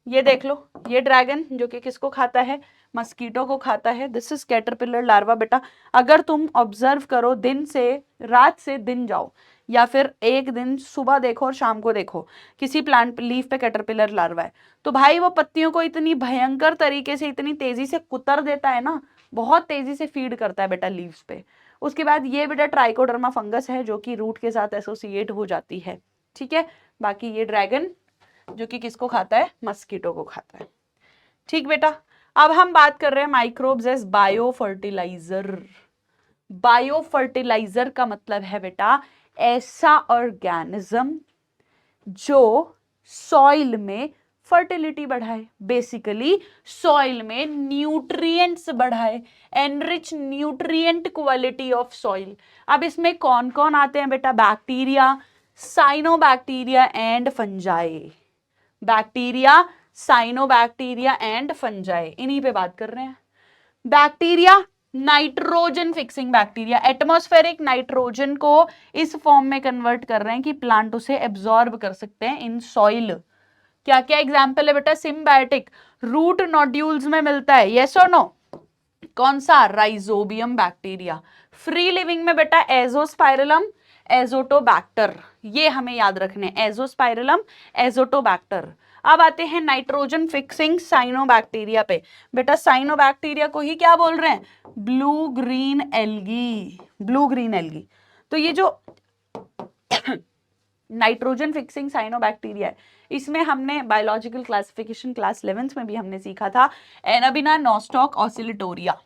ये देख लो, ये ड्रैगन जो कि किसको खाता है, मस्कीटो को खाता है। दिस इज कैटरपिलर लार्वा बेटा। अगर तुम ऑब्जर्व करो, दिन से रात से दिन जाओ या फिर एक दिन सुबह देखो और शाम को देखो, किसी प्लांट लीफ पे कैटरपिलर लार्वा है तो भाई वो पत्तियों को इतनी भयंकर तरीके से, इतनी तेजी से कुतर देता है ना, बहुत तेजी से फीड करता है बेटा लीव्स पे। उसके बाद ये बेटा ट्राइकोडर्मा फंगस है जो कि रूट के साथ एसोसिएट हो जाती है। ठीक है। बाकी ये ड्रैगन जो कि किसको खाता है, मस्कीटो को खाता है। ठीक बेटा। अब हम बात कर रहे हैं microbes as bio fertiliser. Bio fertiliser का मतलब है बेटा ऐसा ऑर्गेनिज्म जो सॉइल में फर्टिलिटी बढ़ाए, बेसिकली सॉइल में न्यूट्रिएंट्स बढ़ाए, enrich nutrient quality of soil. अब इसमें कौन कौन आते हैं बेटा, bacteria, cyanobacteria and fungi. Bacteria, cyanobacteria and fungi, इन्हीं पे बात कर रहे हैं। Bacteria nitrogen fixing bacteria, atmospheric nitrogen को इस फॉर्म में कन्वर्ट कर रहे हैं कि प्लांट उसे एब्जॉर्ब कर सकते हैं इन सॉइल। क्या क्या एग्जांपल है बेटा, सिम्बायोटिक, रूट नोड्यूल्स में मिलता है, यस और नो। कौन सा, राइजोबियम बैक्टीरिया। फ्री लिविंग में बेटा एजोस्पाइरलम, एजोटोबैक्टर, ये हमें याद रखने, एजोस्पाइरलम, एजोटोबैक्टर। अब आते हैं नाइट्रोजन फिक्सिंग साइनोबैक्टीरिया पे। बेटा साइनोबैक्टीरिया को ही क्या बोल रहे हैं, blue green algae, blue green algae. तो ये जो नाइट्रोजन फिक्सिंग साइनोबैक्टीरिया है, इसमें हमने बायोलॉजिकल क्लासिफिकेशन क्लास 11th में भी हमने सीखा था एनाबिना, नॉस्टॉक, ऑसिलेटोरिया।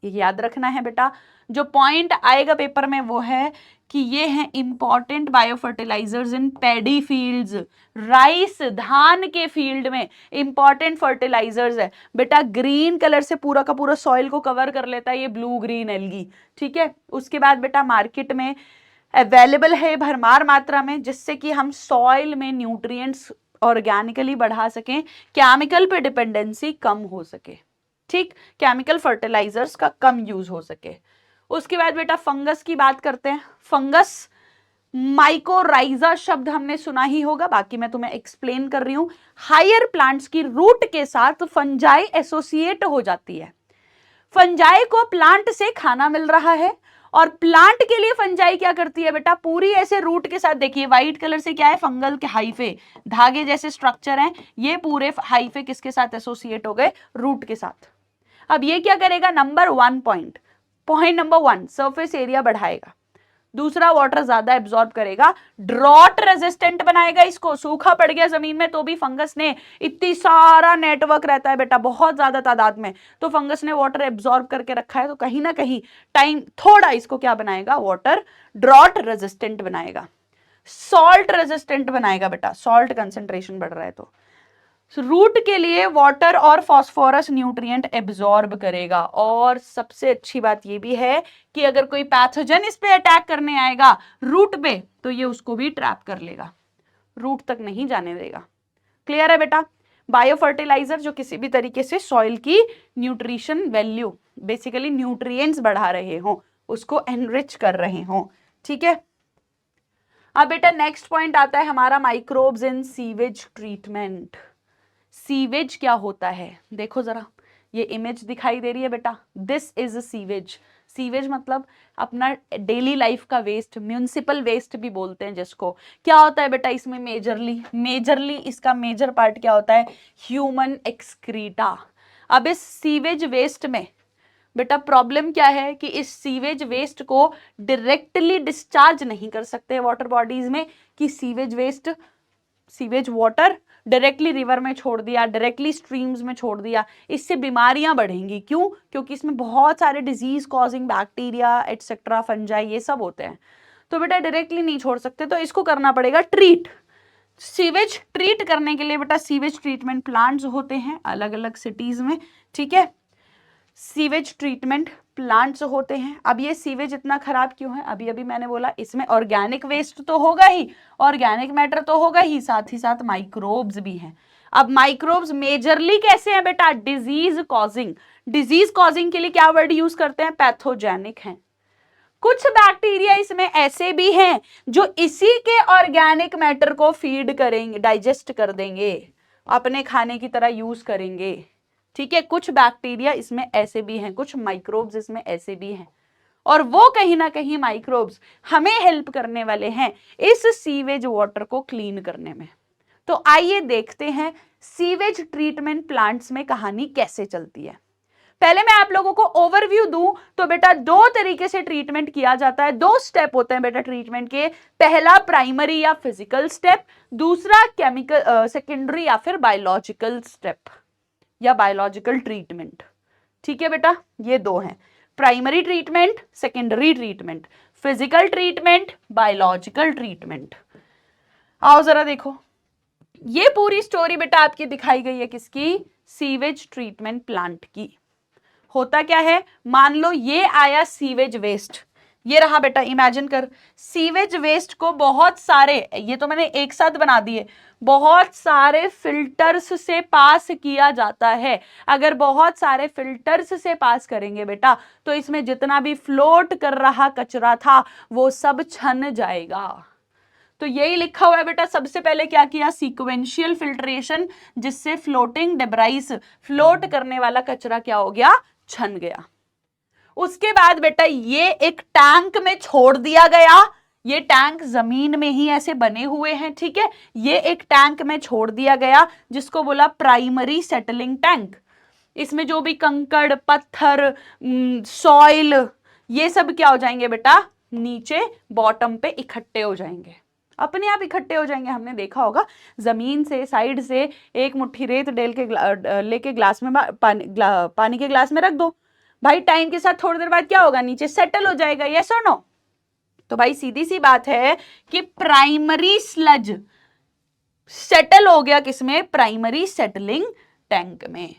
ये याद रखना है बेटा। जो पॉइंट आएगा पेपर में वो है कि ये हैं important biofertilizers in paddy fields, rice धान के फील्ड में इंपॉर्टेंट फर्टिलाइजर्स है बेटा। ग्रीन कलर से पूरा का पूरा सॉइल को कवर कर लेता है ये ब्लू ग्रीन एल्गी, ठीक है। उसके बाद बेटा मार्केट में अवेलेबल है भरमार मात्रा में, जिससे कि हम सॉइल में न्यूट्रिएंट्स ऑर्गेनिकली बढ़ा सकें, केमिकल पे डिपेंडेंसी कम हो सके, ठीक, केमिकल फर्टिलाइजर्स का कम यूज हो सके। उसके बाद बेटा फंगस की बात करते हैं। फंगस माइकोराइजा शब्द हमने सुना ही होगा, बाकी मैं तुम्हें एक्सप्लेन कर रही हूं। हायर प्लांट्स की रूट के साथ फंजाई एसोसिएट हो जाती है। फंजाई को प्लांट से खाना मिल रहा है और प्लांट के लिए फंजाई क्या करती है बेटा, पूरी ऐसे रूट के साथ, देखिए व्हाइट कलर से क्या है, फंगल के हाइफे, धागे जैसे स्ट्रक्चर हैं, ये पूरे हाइफे किसके साथ एसोसिएट हो गए, रूट के साथ। अब ये क्या करेगा, number 1 point number 1 surface area बढ़ाएगा, दूसरा वाटर ज्यादा एब्जॉर्ब करेगा, ड्रॉट रेजिस्टेंट बनाएगा इसको, सूखा पड़ गया जमीन में तो भी फंगस ने इतनी सारा नेटवर्क रहता है बेटा बहुत ज्यादा तादाद में, तो फंगस ने वाटर एब्जॉर्ब करके रखा है, तो कहीं ना कहीं टाइम थोड़ा इसको क्या बनाएगा, वाटर ड्रॉट रेजिस्टेंट बनाएगा, सॉल्ट रेजिस्टेंट बनाएगा बेटा, सॉल्ट कंसेंट्रेशन बढ़ रहा है तो रूट के लिए वाटर और फास्फोरस न्यूट्रिएंट एब्जॉर्ब करेगा। और सबसे अच्छी बात ये भी है कि अगर कोई पैथोजन इस पे अटैक करने आएगा रूट पे, तो ये उसको भी ट्रैप कर लेगा, रूट तक नहीं जाने देगा। क्लियर है बेटा। बायो फर्टिलाइजर जो किसी भी तरीके से सॉइल की न्यूट्रिशन वैल्यू, बेसिकली न्यूट्रिएंट्स बढ़ा रहे हो, उसको एनरिच कर रहे हो, ठीक है। अब बेटा नेक्स्ट पॉइंट आता है हमारा microbes in sewage treatment. Sewage क्या होता है, देखो जरा, ये इमेज दिखाई दे रही है बेटा, दिस इज सीवेज। सीवेज मतलब अपना डेली लाइफ का वेस्ट, म्यूनिसिपल वेस्ट भी बोलते हैं जिसको। क्या होता है बेटा इसमें, मेजरली इसका मेजर पार्ट क्या होता है, ह्यूमन एक्सक्रीटा। अब इस सीवेज वेस्ट में बेटा प्रॉब्लम क्या है कि इस सीवेज वेस्ट को डायरेक्टली डिस्चार्ज नहीं कर सकते वाटर बॉडीज में, कि सीवेज वाटर डायरेक्टली रिवर में छोड़ दिया, डायरेक्टली स्ट्रीम्स में छोड़ दिया, इससे बीमारियां बढ़ेंगी। क्यों? क्योंकि इसमें बहुत सारे disease causing bacteria etcetera fungi ये सब होते हैं, तो बेटा डायरेक्टली नहीं छोड़ सकते, तो इसको करना पड़ेगा ट्रीट। सीवेज ट्रीट करने के लिए बेटा सीवेज ट्रीटमेंट प्लांट्स होते हैं अलग अलग सिटीज में, ठीक है, सीवेज ट्रीटमेंट प्लांट्स होते हैं। अब ये सीवेज इतना खराब क्यों है, अभी अभी मैंने बोला इसमें ऑर्गेनिक वेस्ट तो होगा ही, ऑर्गेनिक मैटर तो होगा ही साथ माइक्रोब्स भी हैं। अब माइक्रोब्स मेजरली कैसे हैं बेटा, डिजीज कॉजिंग के लिए क्या वर्ड यूज करते हैं, पैथोजेनिक हैं। कुछ बैक्टीरिया इसमें ऐसे भी हैं जो इसी के ऑर्गेनिक मैटर को फीड करेंगे, डाइजेस्ट कर देंगे, अपने खाने की तरह यूज करेंगे, ठीक है। कुछ बैक्टीरिया इसमें ऐसे भी हैं, कुछ माइक्रोब्स इसमें ऐसे भी हैं, और वो कहीं ना कहीं माइक्रोब्स हमें हेल्प करने वाले हैं इस सीवेज वाटर को क्लीन करने में। तो आइए देखते हैं सीवेज ट्रीटमेंट प्लांट्स में कहानी कैसे चलती है। पहले मैं आप लोगों को ओवरव्यू दूं तो बेटा 2 तरीके से ट्रीटमेंट किया जाता है, 2 स्टेप होते हैं बेटा ट्रीटमेंट के। पहला प्राइमरी या फिजिकल स्टेप, दूसरा केमिकल सेकेंडरी या फिर बायोलॉजिकल स्टेप या बायोलॉजिकल ट्रीटमेंट, ठीक है बेटा। ये 2 हैं, primary treatment, secondary treatment, physical treatment, biological treatment. आओ जरा देखो, ये पूरी स्टोरी बेटा आपकी दिखाई गई है किसकी, सीवेज ट्रीटमेंट प्लांट की। होता क्या है, मान लो ये आया सीवेज वेस्ट, ये रहा बेटा, इमेजिन कर सीवेज वेस्ट को बहुत सारे, ये तो मैंने एक साथ बना दिए, बहुत सारे फिल्टर्स से पास किया जाता है। अगर बहुत सारे फिल्टर्स से पास करेंगे बेटा तो इसमें जितना भी फ्लोट कर रहा कचरा था वो सब छन जाएगा। तो यही लिखा हुआ है बेटा, सबसे पहले क्या किया, सीक्वेंशियल फिल्ट्रेशन, जिससे फ्लोटिंग डेब्राइस, फ्लोट करने वाला कचरा क्या हो गया, छन गया। उसके बाद बेटा ये एक टैंक में छोड़ दिया गया, ये टैंक जमीन में ही ऐसे बने हुए हैं, ठीक है, ये एक टैंक में छोड़ दिया गया जिसको बोला प्राइमरी सेटलिंग टैंक। इसमें जो भी कंकड़ पत्थर सॉइल ये सब क्या हो जाएंगे बेटा, नीचे बॉटम पे इकट्ठे हो जाएंगे, अपने आप इकट्ठे हो जाएंगे। हमने देखा होगा जमीन से साइड से एक मुट्ठी रेत लेके ग्लास में पानी के ग्लास में रख दो, भाई टाइम के साथ थोड़ी देर बाद क्या होगा, नीचे सेटल हो जाएगा, यस और नो। तो भाई सीधी सी बात है कि प्राइमरी स्लज सेटल हो गया किसमें, प्राइमरी सेटलिंग टैंक में।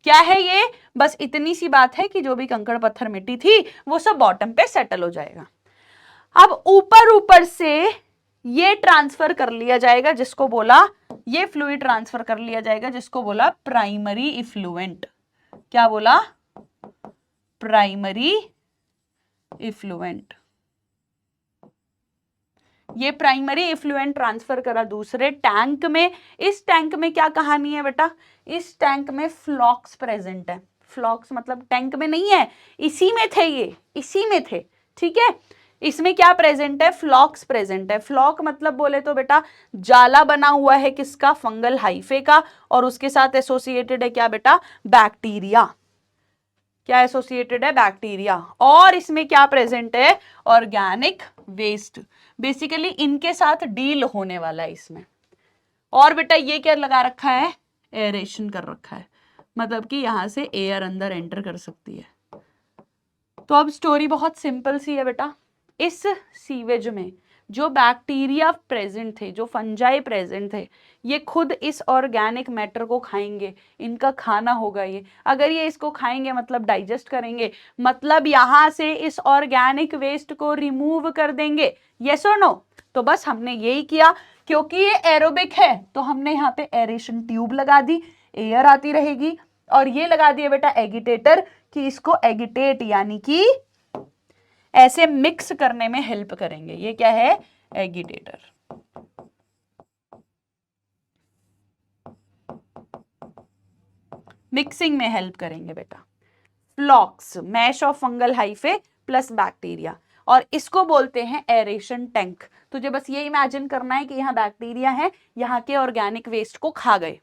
क्या है ये, बस इतनी सी बात है कि जो भी कंकड़ पत्थर मिट्टी थी वो सब बॉटम पे सेटल हो जाएगा। अब ऊपर ऊपर से ये ट्रांसफर कर लिया जाएगा, जिसको बोला, ये फ्लूइड ट्रांसफर कर लिया जाएगा जिसको बोला प्राइमरी इफ्लुएंट। क्या बोला, प्राइमरी इफ्लुएंट। ये प्राइमरी इफ्लुएंट ट्रांसफर करा दूसरे टैंक में। इस टैंक में क्या कहानी है बेटा, इस टैंक में फ्लॉक्स प्रेजेंट है। फ्लॉक्स मतलब टैंक में नहीं है, इसी में थे, ये इसी में थे, ठीक है। इसमें क्या प्रेजेंट है, फ्लॉक्स प्रेजेंट है। फ्लॉक मतलब बोले तो बेटा जाला बना हुआ है किसका, फंगल हाइफे का, और उसके साथ एसोसिएटेड है क्या बेटा, बैक्टीरिया। क्या एसोसिएटेड है, बैक्टीरिया। और इसमें क्या प्रेजेंट है, ऑर्गेनिक वेस्ट। बेसिकली इनके साथ डील होने वाला है इसमें। और बेटा ये क्या लगा रखा है, एरेशन कर रखा है, मतलब कि यहां से एयर अंदर एंटर कर सकती है। तो अब स्टोरी बहुत सिंपल सी है बेटा। इस सीवेज में जो बैक्टीरिया प्रेजेंट थे, जो फंजाई प्रेजेंट थे, ये खुद इस ऑर्गेनिक मैटर को खाएंगे, इनका खाना होगा ये। अगर ये इसको खाएंगे मतलब डाइजेस्ट करेंगे, मतलब यहां से इस ऑर्गेनिक वेस्ट को रिमूव कर देंगे, यस और नो। तो बस हमने यही किया, क्योंकि ये एरोबिक है तो हमने यहाँ पे एरेशन ट्यूब लगा दी, एयर आती रहेगी, और ये लगा दिया बेटा एगिटेटर कि इसको एगिटेट यानी कि ऐसे मिक्स करने में हेल्प करेंगे। ये क्या है, एगिटेटर। मिक्सिंग में हेल्प करेंगे बेटा। Flocs, mesh of fungal hyphae plus bacteria, और इसको बोलते हैं एरेशन टैंक। तुझे बस ये इमेजिन करना है कि यहाँ बैक्टीरिया है, यहाँ के ऑर्गेनिक वेस्ट को खा गए।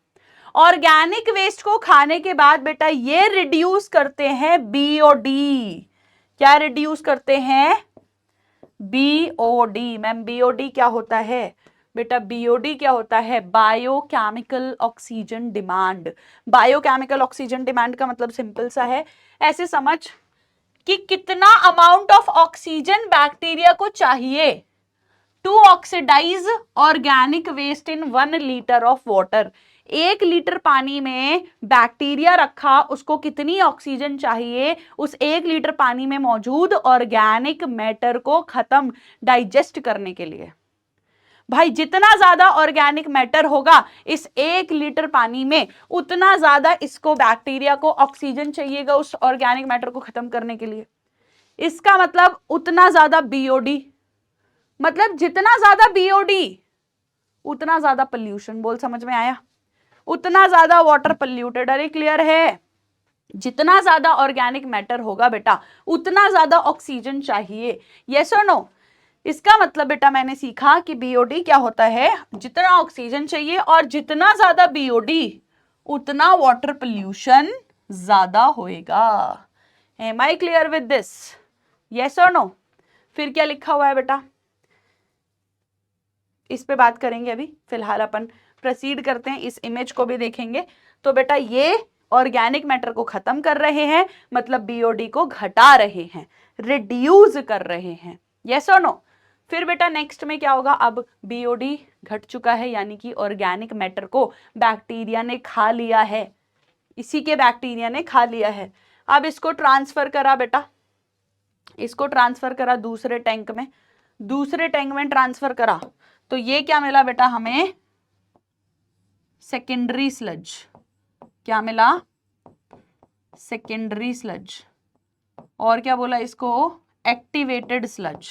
ऑर्गेनिक वेस्ट को खाने के बाद बेटा ये रिड्यूस करते हैं बीओडी। क्या रिड्यूस करते हैं, बीओडी। मैम बीओडी क्या होता है बेटा, बीओडी क्या होता है, biochemical oxygen demand. Biochemical oxygen demand का मतलब सिंपल सा है, ऐसे समझ कि कितना अमाउंट ऑफ ऑक्सीजन बैक्टीरिया को चाहिए to oxidise organic waste in 1 litre of water. 1 litre पानी में बैक्टीरिया रखा, उसको कितनी ऑक्सीजन चाहिए उस 1 लीटर पानी में मौजूद ऑर्गेनिक मैटर को खत्म, डाइजेस्ट करने के लिए। भाई जितना ज्यादा ऑर्गेनिक मैटर होगा इस 1 लीटर पानी में, उतना ज्यादा इसको बैक्टीरिया को ऑक्सीजन चाहिएगा उस ऑर्गेनिक मैटर को खत्म करने के लिए। इसका मतलब उतना ज्यादा बीओडी, मतलब जितना ज्यादा बीओडी उतना ज्यादा पोल्यूशन। बोल समझ में आया, उतना ज्यादा वाटर पोल्यूटेड। अरे क्लियर है, जितना ज्यादा ऑर्गेनिक मैटर होगा बेटा उतना ज्यादा ऑक्सीजन चाहिए, यस और नो। इसका मतलब बेटा मैंने सीखा कि बीओडी क्या होता है, जितना ऑक्सीजन चाहिए और जितना ज्यादा बीओडी उतना वाटर पोल्यूशन ज्यादा होएगा। Am I clear with this, yes और नो। फिर क्या लिखा हुआ है बेटा, इस पे बात करेंगे अभी, फिलहाल अपन प्रोसीड करते हैं, इस इमेज को भी देखेंगे। तो बेटा ये ऑर्गेनिक मैटर को खत्म कर रहे हैं, मतलब बीओडी को घटा रहे हैं, रिड्यूस कर रहे हैं, यस और नो। फिर बेटा नेक्स्ट में क्या होगा, अब बीओडी घट चुका है, यानी कि ऑर्गेनिक मैटर को बैक्टीरिया ने खा लिया है, इसी के बैक्टीरिया ने खा लिया है। अब इसको ट्रांसफर करा बेटा, इसको ट्रांसफर करा दूसरे टैंक में, दूसरे टैंक में ट्रांसफर करा, तो ये क्या मिला बेटा हमें, सेकेंडरी स्लज। क्या मिला, सेकेंडरी स्लज। और क्या बोला इसको, एक्टिवेटेड स्लज।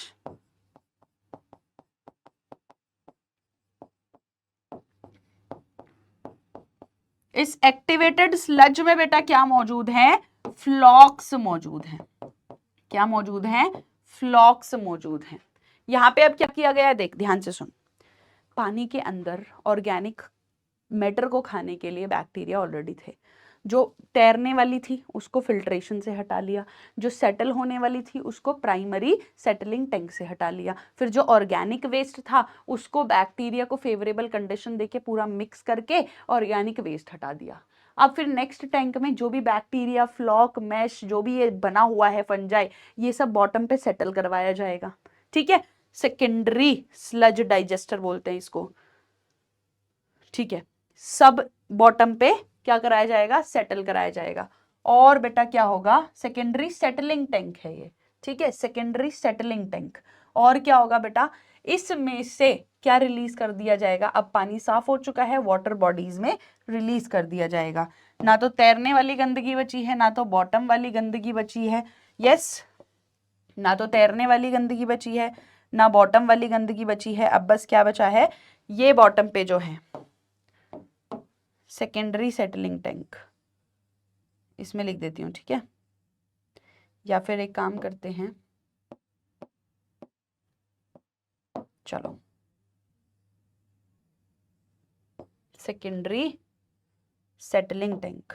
इस एक्टिवेटेड स्लज में बेटा क्या मौजूद है, फ्लॉक्स मौजूद है। क्या मौजूद है, फ्लॉक्स मौजूद है। यहां पे अब क्या किया गया है, देख ध्यान से सुन। पानी के अंदर ऑर्गेनिक मैटर को खाने के लिए बैक्टीरिया ऑलरेडी थे, जो तैरने वाली थी उसको फिल्ट्रेशन से हटा लिया, जो सेटल होने वाली थी उसको प्राइमरी सेटलिंग टैंक से हटा लिया, फिर जो ऑर्गेनिक वेस्ट था उसको बैक्टीरिया को फेवरेबल कंडीशन देके पूरा मिक्स करके ऑर्गेनिक वेस्ट हटा दिया। अब फिर नेक्स्ट टैंक में जो भी बैक्टीरिया, फ्लॉक, मैश, जो भी ये बना हुआ है, फंजाई, ये सब बॉटम पे सेटल करवाया जाएगा। ठीक है, सेकेंडरी स्लज डाइजेस्टर बोलते हैं इसको। ठीक है, सब बॉटम पे क्या कराया जाएगा, सेटल कराया जाएगा। और बेटा क्या होगा, सेकेंडरी सेटलिंग टैंक है ये। ठीक है, सेकेंडरी सेटलिंग टैंक। और क्या होगा बेटा, इसमें से क्या रिलीज कर दिया जाएगा, अब पानी साफ हो चुका है, वाटर बॉडीज में रिलीज कर दिया जाएगा। ना तो तैरने वाली गंदगी बची है, ना तो बॉटम वाली गंदगी बची है। यस, ना तो तैरने वाली गंदगी बची है, ना बॉटम वाली गंदगी बची है। अब बस क्या बचा है, ये बॉटम पे जो है सेकेंडरी सेटलिंग टैंक, इसमें लिख देती हूँ। ठीक है, या फिर एक काम करते हैं, चलो सेकेंडरी सेटलिंग टैंक।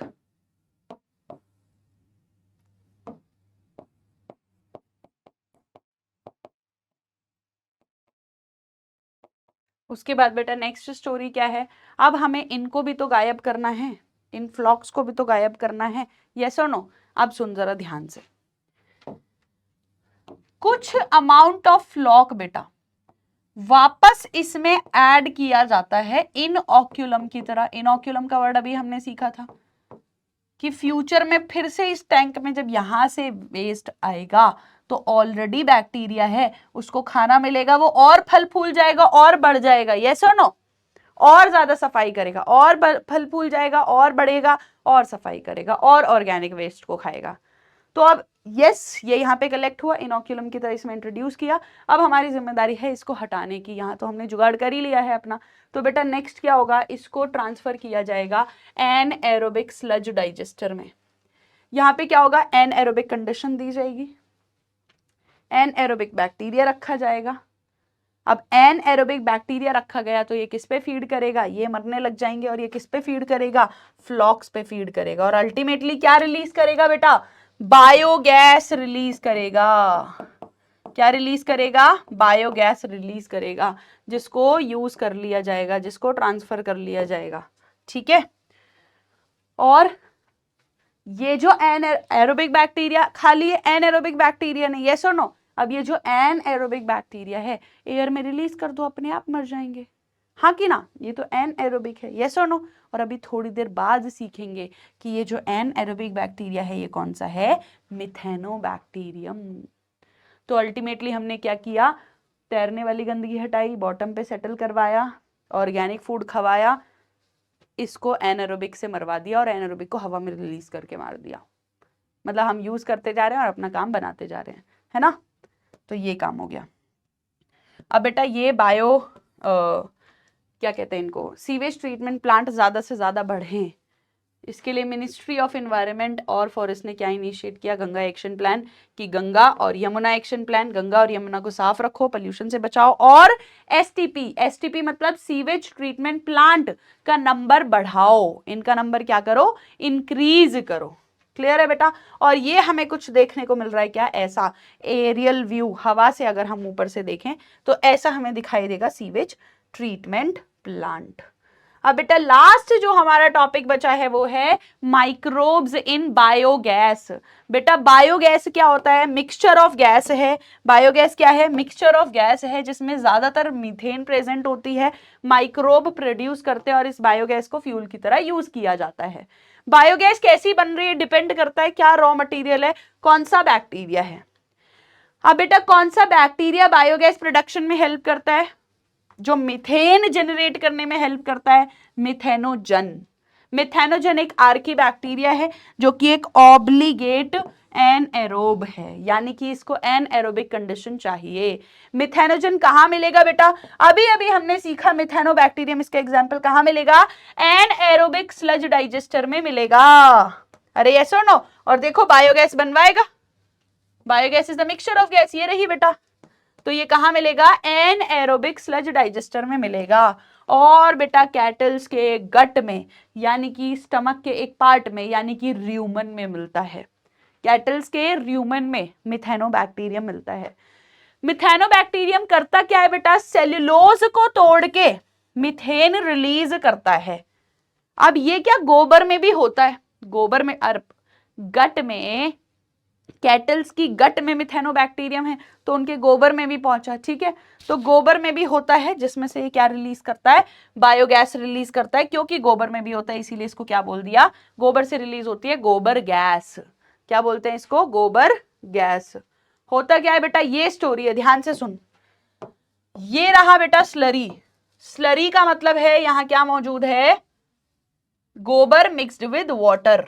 उसके बाद बेटा नेक्स्ट स्टोरी क्या है, अब हमें इनको भी तो गायब करना है, इन फ्लॉक्स को भी तो गायब करना है। यस और नो? अब सुन जरा ध्यान से, कुछ अमाउंट ऑफ फ्लॉक बेटा वापस इसमें ऐड किया जाता है इनओक्यूलम की तरह। इनओक्यूलम का वर्ड अभी हमने सीखा था कि फ्यूचर में फिर से इस टैंक में जब यहां से वेस्ट आएगा तो ऑलरेडी बैक्टीरिया है, उसको खाना मिलेगा, वो और फल फूल जाएगा और बढ़ जाएगा। यस और नो? और ज्यादा सफाई करेगा, और फल फूल जाएगा, और बढ़ेगा, और सफाई करेगा, और ऑर्गेनिक वेस्ट को खाएगा। तो अब यस, ये यहाँ पे कलेक्ट हुआ, इनोक्यूलम की तरह इसमें इंट्रोड्यूस किया। अब हमारी जिम्मेदारी है इसको हटाने की। यहाँ तो हमने जुगाड़ कर ही लिया है अपना। तो बेटा नेक्स्ट क्या होगा, इसको ट्रांसफर किया जाएगा एन एरोबिक स्लज डाइजेस्टर में। यहाँ पे क्या होगा, एन एरोबिक कंडीशन दी जाएगी, एन एरोबिक बैक्टीरिया रखा जाएगा। अब एन एरोबिक बैक्टीरिया रखा गया तो ये किस पे फीड करेगा, ये मरने लग जाएंगे, और ये किस पे फीड करेगा, फ्लॉक्स पे फीड करेगा, और अल्टीमेटली क्या रिलीज करेगा बेटा, बायोगैस रिलीज करेगा। क्या रिलीज करेगा, बायोगैस रिलीज करेगा, जिसको यूज कर लिया जाएगा, जिसको ट्रांसफर कर लिया जाएगा। ठीक है, और ये जो एन एरोबिक बैक्टीरिया, खाली एन एरोबिक बैक्टीरिया नहीं, यस और नो? अब ये जो एन एरोबिक बैक्टीरिया है एयर में रिलीज कर दो, अपने आप मर जाएंगे। हाँ कि ना? ये तो एन एरोबिक है, यस और नो? और अभी थोड़ी देर बाद सीखेंगे कि ये जो एन एरोबिक बैक्टीरिया है ये कौन सा है, मिथेनोबैक्टीरियम। तो अल्टीमेटली हमने क्या किया, तैरने वाली गंदगी हटाई, बॉटम पे सेटल करवाया, ऑर्गेनिक फूड खवाया, इसको एनारोबिक से मरवा दिया, और एनारोबिक को हवा में रिलीज करके मार दिया। मतलब हम यूज करते जा रहे हैं और अपना काम बनाते जा रहे हैं, है ना? तो ये काम हो गया। अब बेटा ये बायो क्या कहते हैं इनको, सीवेज ट्रीटमेंट प्लांट ज्यादा से ज्यादा बढ़े, इसके लिए मिनिस्ट्री ऑफ एनवायरनमेंट और फॉरेस्ट ने क्या इनिशिएट किया, गंगा एक्शन प्लान, कि गंगा और यमुना एक्शन प्लान, गंगा और यमुना को साफ रखो, पोल्यूशन से बचाओ, और एसटीपी, एसटीपी मतलब सीवेज ट्रीटमेंट प्लांट का नंबर बढ़ाओ, इनका नंबर क्या करो, इंक्रीज करो। क्लियर है बेटा? और ये हमें कुछ देखने को मिल रहा है, क्या, ऐसा एरियल व्यू, हवा से अगर हम ऊपर से देखें तो ऐसा हमें दिखाई देगा सीवेज ट्रीटमेंट प्लांट। अब बेटा लास्ट जो हमारा टॉपिक बचा है वो है माइक्रोब्स इन बायोगैस। बेटा बायोगैस क्या होता है, मिक्सचर ऑफ गैस है। बायोगैस क्या है, मिक्सचर ऑफ गैस है, जिसमें ज्यादातर मीथेन प्रेजेंट होती है, माइक्रोब प्रोड्यूस करते हैं और इस बायोगैस को फ्यूल की तरह यूज किया जाता है। बायोगैस कैसी बन रही है, डिपेंड करता है क्या रॉ मटेरियल है, कौन सा बैक्टीरिया है। अब बेटा कौन सा बैक्टीरिया बायोगैस प्रोडक्शन में हेल्प करता है, जो मीथेन जनरेट करने में हेल्प करता है, मिथेनोजन। मिथेनोजन एक आर्की बैक्टीरिया है जो कि एक ऑब्लिगेट एनएरोब है, यानी कि इसको एनएरोबिक कंडीशन चाहिए। मिथेनोजन कहां मिलेगा बेटा, अभी अभी हमने सीखा मिथेनोबैक्टीरियम, इसका एग्जांपल कहां मिलेगा, एनएरोबिक स्लज डाइजेस्टर में मिलेगा। अरे यस और नो? और देखो बायोगैस बनवाएगा, biogas is the mixture of gas, ये रही बेटा। तो ये कहां मिलेगा, एन एरोबिक स्लज डाइजेस्टर में मिलेगा। और बेटा कैटल्स के गट में, यानी कि स्टमक के एक पार्ट में, यानी कि र्यूमन में मिलता है। कैटल्स के र्यूमन में मिथेनोबैक्टीरियम मिलता है। मिथेनोबैक्टीरियम करता क्या है बेटा, सेल्यूलोज को तोड़ के मिथेन रिलीज करता है। अब ये क्या गोबर में भी होता है, गोबर में गट में, कैटल्स की गट में मिथेनोबैक्टीरियम है तो उनके गोबर में भी पहुंचा, ठीक है। तो गोबर में भी होता है जिसमें से ये क्या रिलीज करता है, बायोगैस रिलीज करता है, क्योंकि गोबर में भी होता है इसीलिए इसको क्या बोल दिया, गोबर से रिलीज होती है गोबर गैस। क्या बोलते हैं इसको, गोबर गैस। होता क्या है बेटा, ये स्टोरी है, ध्यान से सुन। ये रहा बेटा स्लरी, स्लरी का मतलब है यहां क्या मौजूद है, गोबर मिक्स्ड विद वाटर।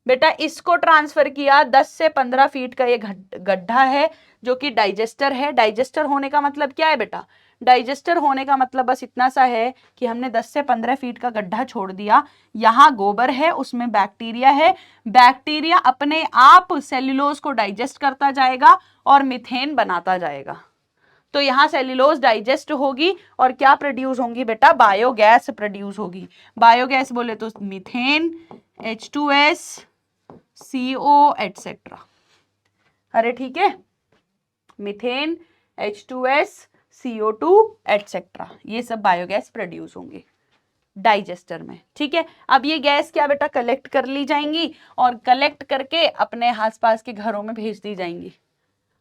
बेटा इसको ट्रांसफर किया, 10 से 15 फीट का ये गड्ढा है जो कि डाइजेस्टर है। डाइजेस्टर होने का मतलब क्या है बेटा, डाइजेस्टर होने का मतलब बस इतना सा है कि हमने 10 से 15 फीट का गड्ढा छोड़ दिया, यहाँ गोबर है, उसमें बैक्टीरिया है, बैक्टीरिया अपने आप सेल्यूलोज को डाइजेस्ट करता जाएगा और मीथेन बनाता जाएगा। तो यहाँ सेल्यूलोज डाइजेस्ट होगी और क्या प्रोड्यूस होंगी बेटा, बायोगैस प्रोड्यूस होगी। बायोगैस बोले तो मीथेन, H2S, CO एटसेट्रा। अरे ठीक है, मीथेन, H2S, CO2 एटसेट्रा, ये सब बायोगैस प्रोड्यूस होंगे डाइजेस्टर में, ठीक है। अब ये गैस क्या बेटा कलेक्ट कर ली जाएंगी और कलेक्ट करके अपने आसपास के घरों में भेज दी जाएंगी।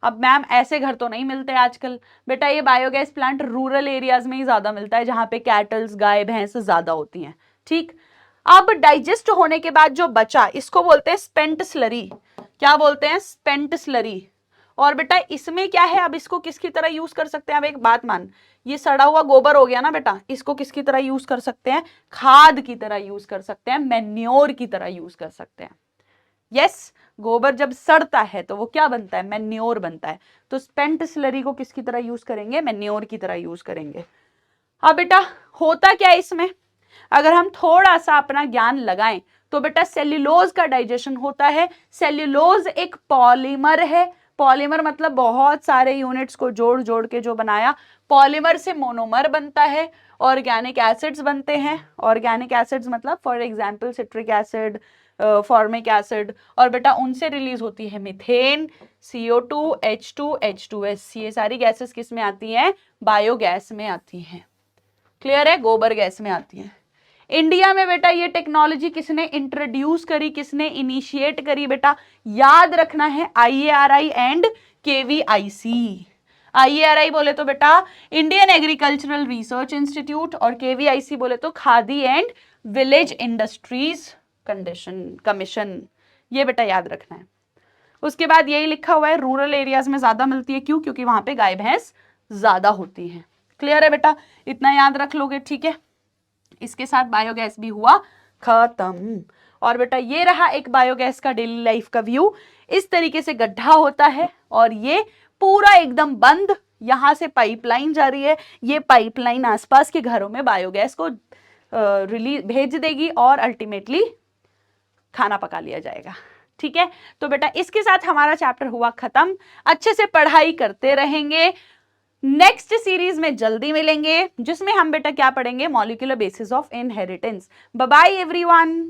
अब मैम ऐसे घर तो नहीं मिलते आजकल बेटा, ये बायोगैस प्लांट रूरल एरियाज में ही ज्यादा मिलता है जहां पे कैटल्स, गाय भैंस ज्यादा होती हैं, ठीक। अब डाइजेस्ट होने के बाद जो बचा इसको बोलते हैं स्पेंट स्लरी। क्या बोलते हैं, स्पेंट स्लरी। और बेटा इसमें क्या है, अब इसको किसकी तरह यूज कर सकते हैं, अब एक बात मान, ये सड़ा हुआ गोबर हो गया ना बेटा, इसको किसकी तरह यूज कर सकते हैं, खाद की तरह यूज कर सकते हैं, मैन्योर की तरह यूज कर सकते हैं। यस, गोबर जब सड़ता है तो वो क्या बनता है, मैन्योर बनता है। तो स्पेंट स्लरी को किसकी तरह यूज करेंगे, मैन्योर की तरह यूज करेंगे। अब बेटा होता क्या है इसमें, अगर हम थोड़ा सा अपना ज्ञान लगाएं तो बेटा सेल्यूलोज का डाइजेशन होता है। सेल्यूलोज एक पॉलीमर है, पॉलीमर मतलब बहुत सारे यूनिट्स को जोड़ जोड़ के जो बनाया, पॉलीमर से मोनोमर बनता है, ऑर्गेनिक एसिड्स बनते हैं। ऑर्गेनिक एसिड्स मतलब for example citric acid, formic acid, और बेटा उनसे रिलीज होती है मीथेन, CO2, H2, H2S। ये सारी गैसेस किस में आती हैं, बायोगैस में आती हैं। क्लियर है, गोबर गैस में आती है। इंडिया में बेटा ये टेक्नोलॉजी किसने इंट्रोड्यूस करी, किसने इनिशिएट करी बेटा, याद रखना है IARI एंड KVIC। IARI बोले तो बेटा इंडियन एग्रीकल्चरल रिसर्च इंस्टीट्यूट, और KVIC बोले तो khadi and village industries commission. ये बेटा याद रखना है। उसके बाद यही लिखा हुआ है रूरल एरियाज में ज्यादा मिलती है, क्यों, क्योंकि वहां पे गाय भैंस ज्यादा होती हैं। क्लियर है बेटा, इतना याद रख लोगे, ठीक है। इसके साथ बायोगैस भी हुआ खत्म। और बेटा ये रहा एक बायोगैस का डेली लाइफ का व्यू। इस तरीके से गड्ढा होता है और ये पूरा एकदम बंद, यहां से पाइपलाइन जा रही है, ये पाइपलाइन आसपास के घरों में बायोगैस को रिलीज भेज देगी और अल्टीमेटली खाना पका लिया जाएगा, ठीक है। तो बेटा इसके साथ हमारा चैप्टर हुआ खत्म। अच्छे से पढ़ाई करते रहेंगे, नेक्स्ट सीरीज में जल्दी मिलेंगे जिसमें हम बेटा क्या पढ़ेंगे, molecular basis of inheritance. Bye bye everyone.